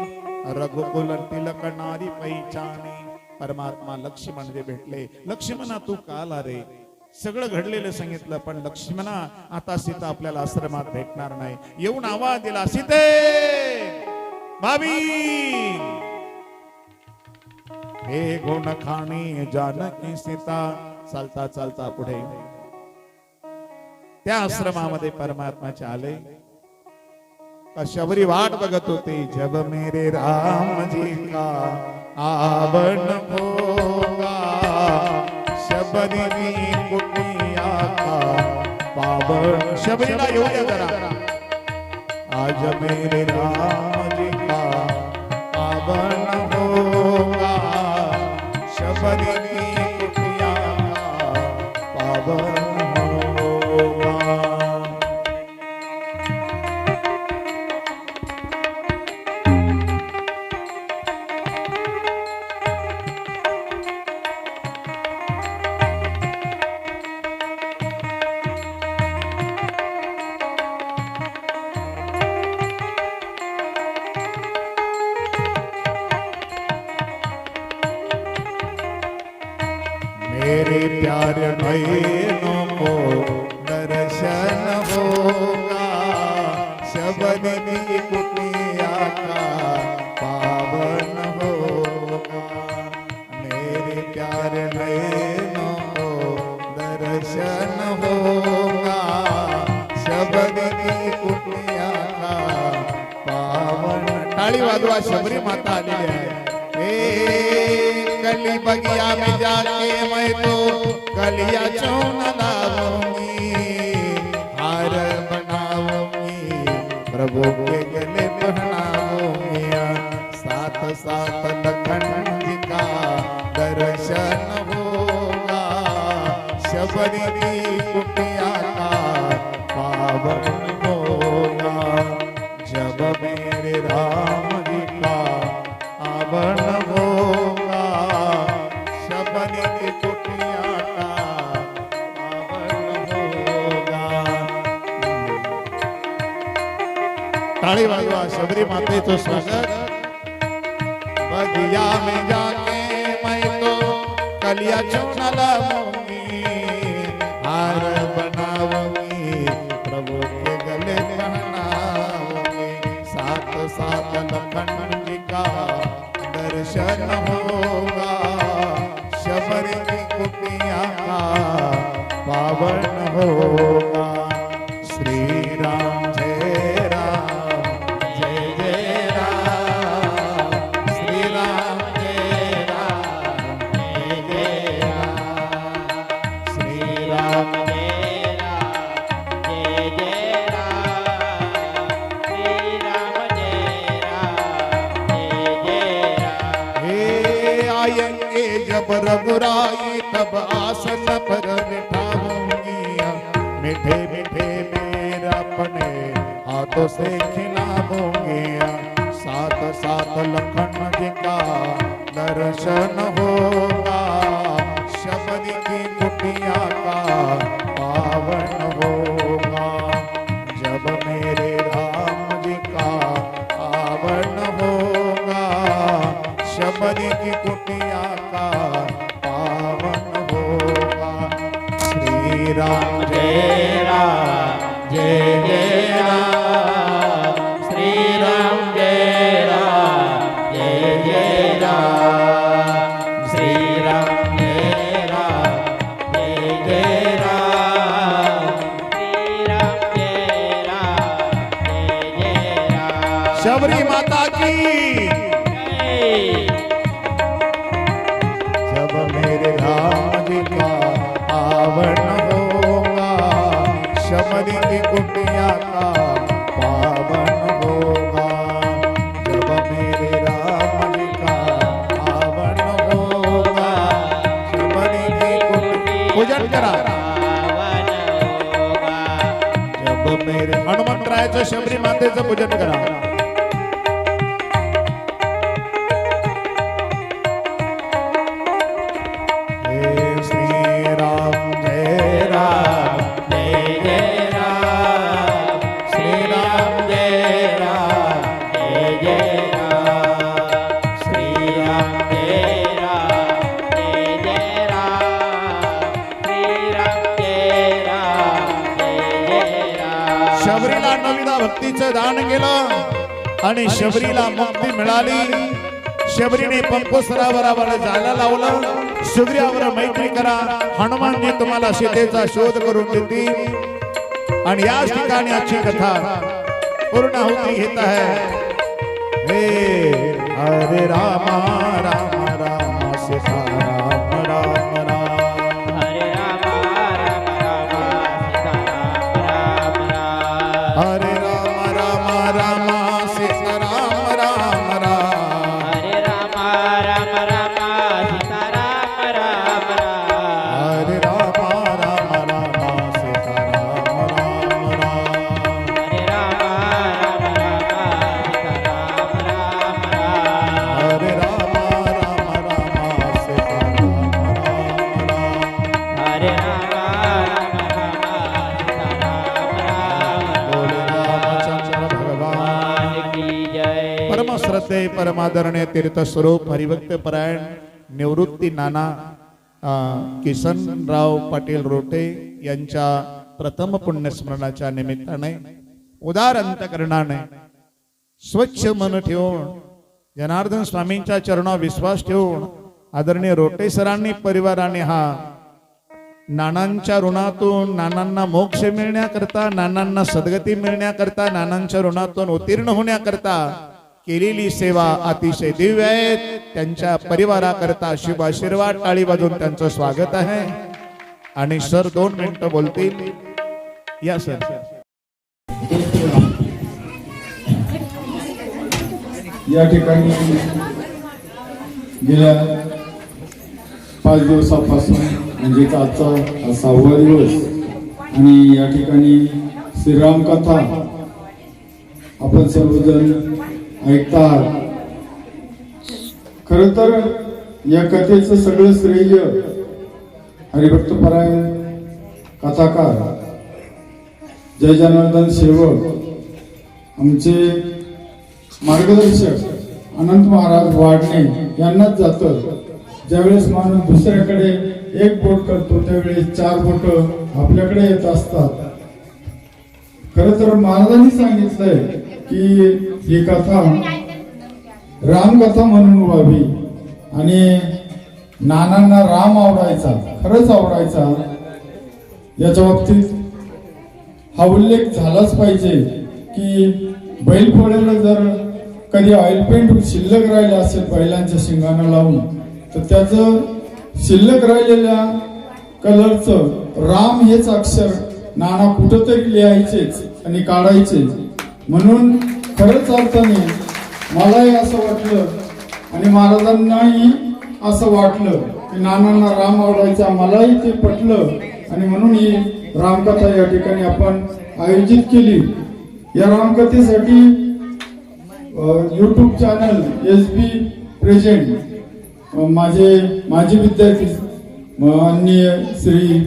रघुकुल तिलक नारी पैचानी. परमात्मा लक्ष्मण जे भेटले. लक्ष्मणा तू का आला रे? सगळं घडलेलं सांगितलं. पण लक्ष्मणा, आता सीता आपल्याला आश्रमात भेटणार नाही. येऊन आवाज दिला, सीते भाभी, हे गुण खाणी जानकी सीता. चालता चालता पुढे त्या आश्रमामध्ये परमात्माचे आले. शबरी वाट बघत होते. जब मेरे राम जी का आवन होगा, शबरी कुटिया का पावन. शबरीला येऊ द्या जरा. आज मेरे राम जी का आवन होगा, शबरी कुटिया का पावन होगा. मेरे प्यार बहनों को दर्शन होगा, शबरी कुटिया का पावन होगा. मेरे प्यार बहनों को दर्शन होगा, शबरी कुटिया का पावन. टाळी वाजवा, शबरी माता आलेली आहे. कली बगिया में जाके मैं तो कलिया चौन लाऊंगी, हार बनाऊंगी, प्रभु के गले पहनाऊंगी. साथ साथ लखन जी का दर्शन होगा, शबरी की कुटिया का पावन होगा जब मेरे राम जी का आवन होगा शबरी की कुटिया का पावन होगा। ताली वाजवा शबरी मातेचं स्वागत। बगिया में जाके मैं तो कलिया चुना लाऊंगी हार बनाऊंगी प्रभु के गले पहनाऊंगी साथ साथ लखन जी का दर्शन होगा शबरी की कुटिया का पावन होगा। श्री राम जय राम जय जय राम श्री राम जय राम जय जय राम श्री राम जय जय राम श्री राम जय जय राम। हे आएंगे जब रघुराई तब आसन पर बिठाऊंगी मीठे मीठे मेरा अपने हाथों से खिलाऊंगी साथ साथ लखन जी का दर्शन होगा शबरी की कुटिया का पावन होगा जब मेरे राम जी का पावन होगा शबरी की कुटिया का पावन होगा। श्री राम जय राम जय जय राम श्री राम जय राम जय जय राम श्री राम जय राम जय जय राम श्री राम जय राम जय जय राम। शबरी माता की जय। जब मेरे राम जी का पावन होगा शबरी की कुटिया का पावन होगा जब मेरे राम जी का पावन होगा शबरी की कुटिया पूजन करा पावन होगा जब मेरे हनुमंतरायाचं शबरी मातेचं पूजन करा। हे श्री राम जय राम जय जय राम श्री राम जय राम जय जय राम श्री राम जय राम जय जय राम श्री राम जय राम जय जय राम। शबरीला नवीदा भक्तीचं दान केलं आणि शबरीला मुक्ती मिळाली। शबरीने पंप सरावरावर जायला लावलं सूर्यावर मैत्री करा हनुमानजी तुम्हाला सीतेचा शोध करून देतील आणि याच ठिकाणी आजची कथा पूर्ण होती घेत आहे। हे हरे राम राम राम सीता राम राम राम हरे राम राम राम सीता राम राम राम हरे राम राम राम सीता राम राम राम हरे राम राम राम सीता राम राम राम हरे राम राम राम सीता राम राम राम हरे राम राम राम सीता राम राम राम हरे राम राम राम सीता राम राम राम हरे राम राम राम सीता राम राम बोले रामचंद्र भगवान की जय। परम श्रद्धे परमादरणीय तीर्थ स्वरूप हरिभक्त परायण निवृत्ती नाना किसनराव पाटील रोटे यांच्या प्रथम पुण्यस्मरणाच्या निमित्ताने उदार अंतकरणाने स्वच्छ मन ठेवून जनार्दन स्वामींच्या चरणावर विश्वास ठेवून आदरणीय रोटे सरांनी परिवाराने हा नानांच्या ऋणातून नानांना मोक्ष मिळण्याकरता नानांना सद्गती मिळण्याकरता नानांच्या ऋणातून उत्तीर्ण होण्याकरता केलेली सेवा अतिशय दिव्य आहे। त्यांच्या परिवाराकरता शुभ आशीर्वाद टाळी वाजवून त्यांचं स्वागत आहे आणि सर 2 मिनिटं बोलतील। या सर। या ठिकाणी गेल्या 5 दिवसापासून म्हणजेच आजचा हा 6वा दिवस आणि या ठिकाणी श्रीराम कथा आपण सर्वजण ऐकतात. खर तर या कथेचं सगळं श्रेय हरिभक्तपरायण कथाकार जय जनार्दन सेवक आमचे मार्गदर्शक अनंत महाराज वाडणे यांनाच जातं. ज्यावेळेस माणूस दुसऱ्याकडे एक बोट करतो त्यावेळेस 4 बोट आपल्याकडे येत असतात. खर तर महाराजांनी सांगितलंय की ही कथा रामकथा म्हणून व्हावी आणि नानांना राम आवडायचा, खरंच आवडायचा. याच्या बाबतीत हा उल्लेख झालाच पाहिजे की बैलपोळ्याला जर कधी ऑइल पेंट शिल्लक राहिलं असेल बैलांच्या शिंगांना लावून तर त्याचं शिल्लक राहिलेल्या कलरचं राम हेच अक्षर नाना कुठंतरी लिहायचेच आणि काढायचे. म्हणून खरंच अर्थाने मलाही असं वाटलं आणि महाराजांनाही असं वाटलं की नानांना राम आवडायचा, मलाही ते पटलं आणि म्हणून ही रामकथा या ठिकाणी आपण आयोजित केली. या रामकथेसाठी YouTube चॅनल SB प्रेझेंट माझे विद्यार्थी माननीय श्री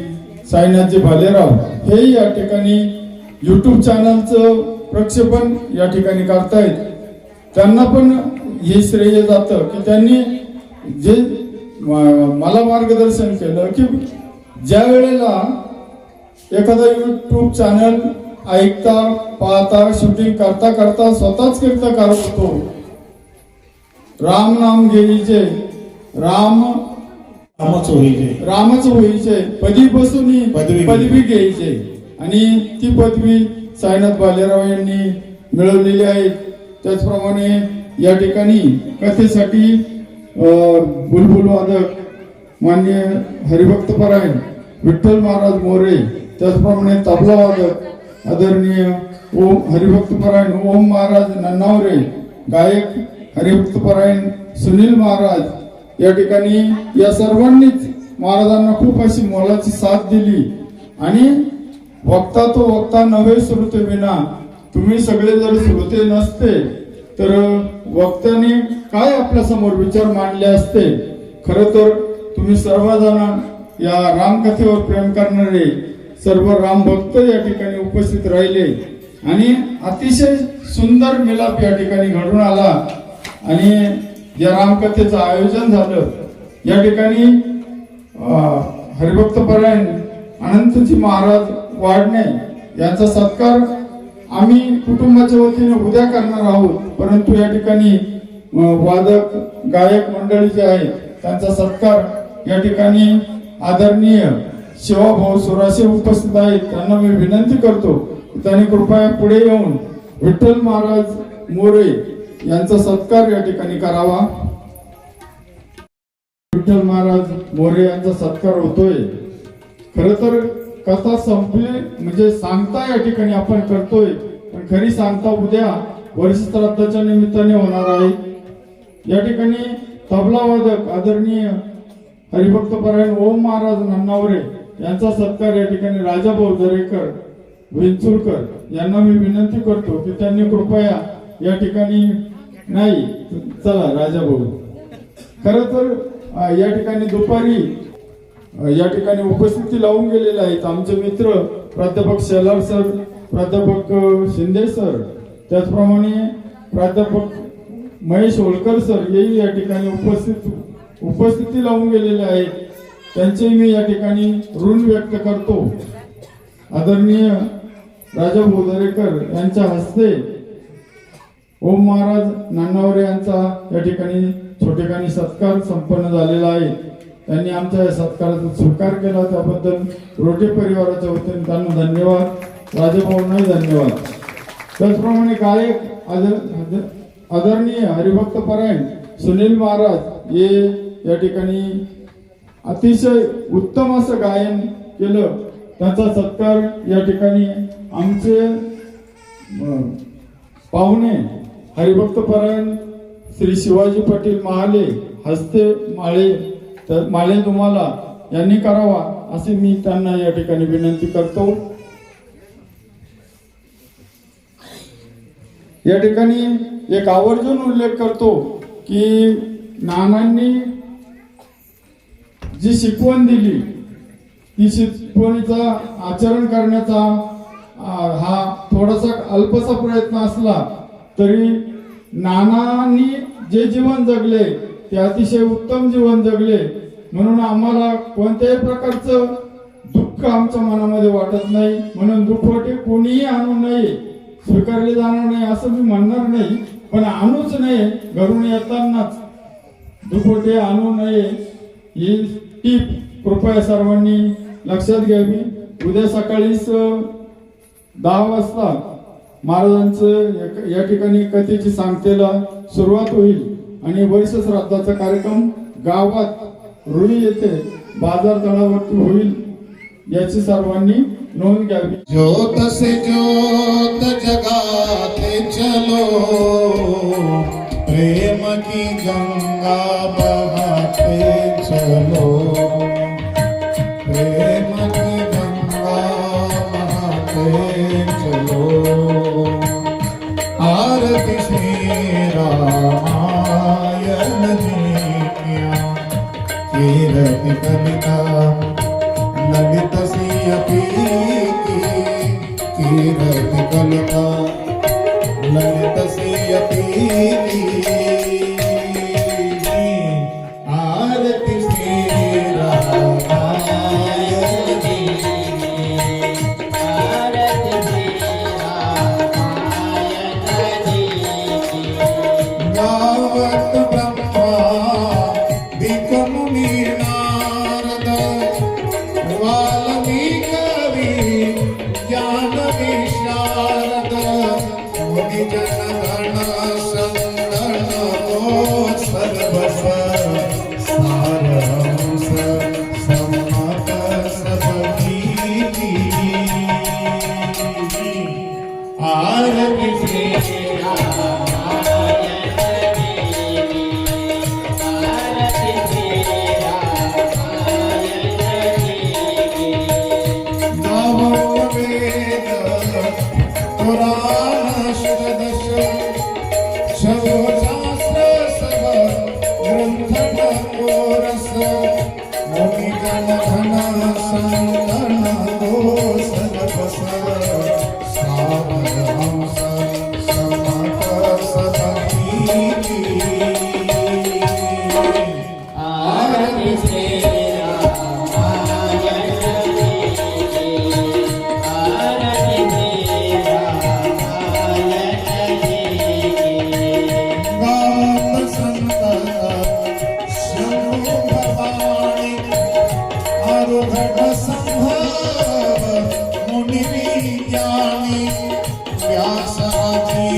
साईनाथजी भालेराव हेही या ठिकाणी YouTube चॅनलचं प्रक्षेपण या ठिकाणी करतायत. त्यांना पण हे श्रेय जातं की त्यांनी जे मला मार्गदर्शन केलं की ज्या वेळेला एखादा YouTube चॅनल ऐकता पाहता शूटिंग करता करता स्वतःच कीर्तकार होतो. राम नाम घेईचे रामच होईचे पदी बसून पदवी घ्यायचे आणि ती पदवी साईनाथ भालेराव यांनी मिळवलेली आहे. त्याचप्रमाणे या ठिकाणी कथेसाठी बुलबुल वादक माननीय हरिभक्तपरायण विठ्ठल महाराज मोरे, त्याचप्रमाणे तबला वादक आदरणीय ओम हरिभक्तपरायण ओम महाराज नन्नावरे, गायक हरिभक्तपरायण सुनील महाराज या ठिकाणी या सर्वांनीच महाराजांना खूप अशी मोलाची साथ दिली. आणि वक्ता तो वक्ता नव्हे श्रोते विना, तुम्ही सगळे जर श्रोते नसते तर वक्त्याने काय आपल्या समोर विचार मांडले असते. खरं तर तुम्ही सर्वजण या रामकथेवर प्रेम करणारे सर्व राम भक्त या ठिकाणी उपस्थित राहिले आणि अतिशय सुंदर मिलाप या ठिकाणी घडून आला आणि या रामकथेचं आयोजन झालं. या ठिकाणी हरिभक्तपरायण अनंतजी महाराज वाडणे यांचा सत्कार आम्ही कुटुंबाच्या वतीने उद्या करणार आहोत, परंतु या ठिकाणी वादक गायक मंडळी जे आहेत त्यांचा सत्कार या ठिकाणी आदरणीय शिवाभाऊ सुराशे उपस्थित आहेत. त्यांना मी विनंती करतो की त्यांनी कृपया पुढे येऊन विठ्ठल महाराज मोरे यांचा सत्कार या ठिकाणी करावा. विठ्ठल महाराज मोरे यांचा सत्कार होतोय. खर तर कथा संपली म्हणजे सांगता या ठिकाणी आपण करतोय, पण खरी सांगता उद्या वर्ष श्राद्धाच्या निमित्ताने होणार आहे. या ठिकाणी तबला वादक आदरणीय हरिभक्तपरायण ओम महाराज नन्नावरे यांचा सत्कार या ठिकाणी राजाभाऊ दरेकर विंचुरकर यांना मी विनंती करतो की त्यांनी कृपया या ठिकाणी नाही चला राजाभाऊ. खर तर या ठिकाणी दुपारी या ठिकाणी उपस्थिती लावून गेलेले आहेत आमचे मित्र प्राध्यापक शेलार सर, प्राध्यापक शिंदे सर, त्याचप्रमाणे प्राध्यापक महेश होळकर सर हेही या ठिकाणी उपस्थिती लावून गेलेले आहेत. त्यांचे मी या ठिकाणी ऋण व्यक्त करतो. आदरणीय राजाभाऊ दरेकर यांच्या हस्ते ओम महाराज नान्नावरे यांचा या ठिकाणी छोटेखानी सत्कार संपन्न झालेला आहे. त्यांनी आमच्या या सत्काराचा स्वीकार केला त्याबद्दल रोटे परिवाराच्या वतीने त्यांना धन्यवाद, राजाभाऊंनाही धन्यवाद. त्याचप्रमाणे गायक आदरणीय हरिभक्तपरायण सुनील महाराज हे या ठिकाणी अतिशय उत्तम असं गायन केलं. त्याचा सत्कार या ठिकाणी आमचे पाहुणे हरिभक्तपरायण श्री शिवाजी पाटील महाले हस्ते माळे तुम्हाला यांनी करावा असे मी त्यांना या ठिकाणी विनंती करतो. या ठिकाणी एक आवर्जून उल्लेख करतो की नानांनी जी शिकवण दिली ती शिकवणीचा आचरण करण्याचा हा थोडासा अल्पसा प्रयत्न असला तरी नानांनी जे जीवन जगले ते अतिशय उत्तम जीवन जगले, म्हणून आम्हाला कोणत्याही प्रकारचं दुःख आमच्या मनामध्ये वाटत नाही. म्हणून दुःखवटे कोणीही आणू नये, स्वीकारले जाणार नाही असं मी म्हणणार नाही, पण आणूच नये. घरून येतानाच दुःखवटे आणू नये ही टीप कृपया सर्वांनी लक्षात घ्यावी. उद्या सकाळीच 10 वाजता महाराजांचं या ठिकाणी कथेची सांगतेला सुरुवात होईल आणि वर्ष श्राद्धाचा कार्यक्रम गावात रुई येथे बाजार तळावरती होईल याची सर्वांनी नोंद घ्यावी. ज्योत से ज्योत जगाते चलो, प्रेम की गंगा बहाते चलो, प्रेम की गंगा बहाते चलो. आरती श्री रामायण जी की, कीर्ति कविता ललित सियपी की, कीर्ति कलिता ललित सियपी की. आरती श्री रामायण जी की, आरती श्री रामायण जी की. गावत ब्रह्मा दिक मुनी नारद, वाल्मीकि ज्ञान विशारद, मुनि जन गण संगण को सर्वस, सारहंस सम्मत सबकी. आरती श्री रामायण जी की. आरती श्री रामायण जी की. नवो वेद पुराण षोडश, शास्त्र सब ग्रंथ ठाकोरस, मुनि गण घन संगण को सर्वस, सारहंस सम्मत सबकी. आरती श्री रामायण जी की. आरती श्री रामायण जी की. गात संत शंभु भवानी, आरुघट संभव मुनि ज्ञानी, व्यास आदि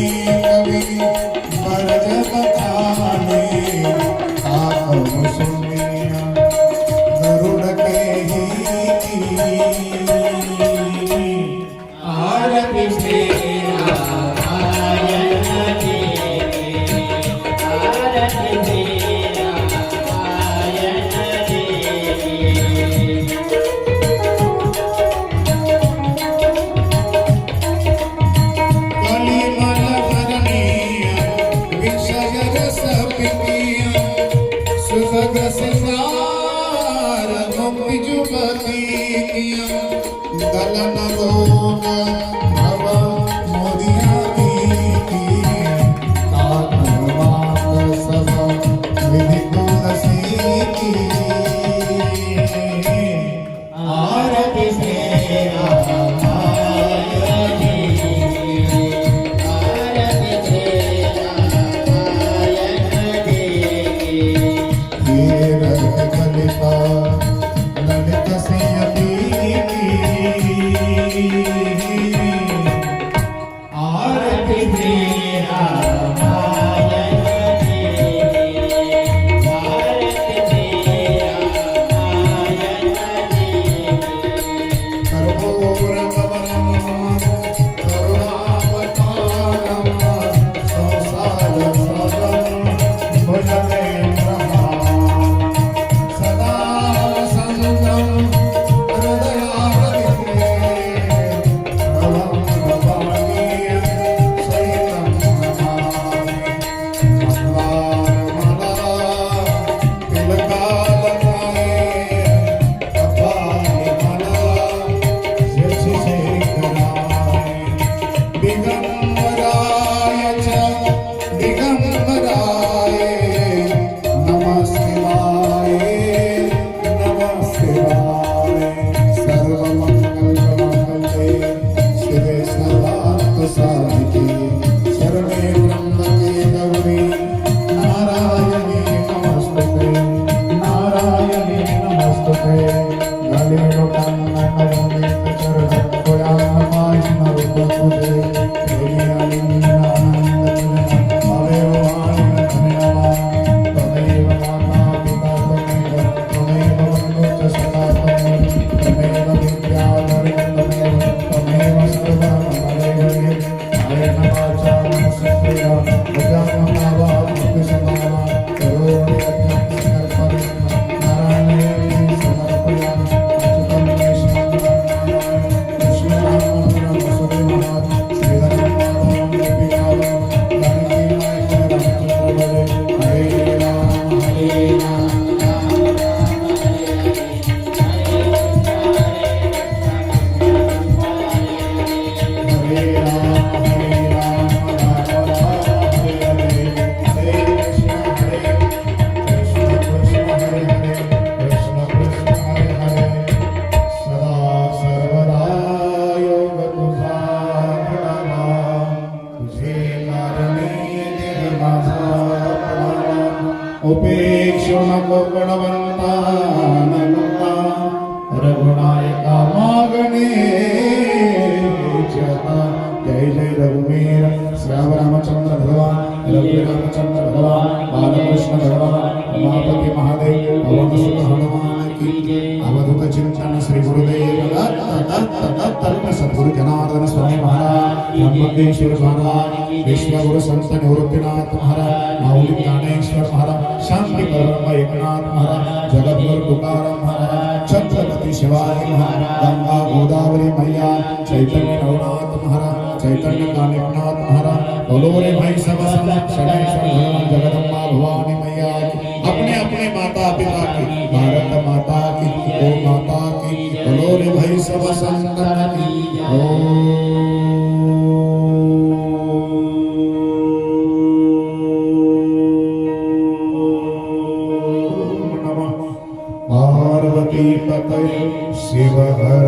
कवि बरज बखाने, आपन सुनिया गरुड़ के ही. आरती श्री रामायण जी की. आरती श्री रामायण जी की. कलिमल भरणीय विषय रस पिपीय, सुभग सिंगार मुक्ति जुबती किया. दलन रोग भव मोदिया की, काकवाक सब विधि तुलसी की. आरती श्री रामायण जी की. आरती श्री रामायण जी की. कीर्ति कलिता ललित सियपी की. आरती श्री रामायण जी की. आरती श्री रामायण जी की. कर्पूर गमनम् करुणावतारम्, संसार सागरम् भजते ब्रह्मा. सदा संग करू नको गुणवंता अनंता रघुनायका मागणे जय जय रघुवीर श्याम रामचंद्र भगवान रघु रामचंद्र भगवान बालकृष्ण भगवान उमापति महादेव पवन सुत हनुमान की अवधूत चिंतन श्री गुरुदेव दत्त सद्गुरु जनार्दन स्वामी महाराज ब्रह्मदेश्वर महाराज विश्व गुरु संत निवृत्तिनाथ महाराज माऊली ज्ञानेश्वर महाराज शांति ब्रह्म एकनाथ महाराज जगद्गुरु तुकाराम महाराज छत्रपति शिवाजी महाराज गंगा गोदावरी मैया चैतन्य नवनाथ महाराज चैतन्य कानिकनाथ महाराज बोलो रे भाई सब शनेश्वर भगवान जगदम्बा भवानी मैया की अपने अपने माता पिता की भारत माता की ओ माता की बोलो रे भाई सब संतन की ओम नमः पार्वती पतये शिव हर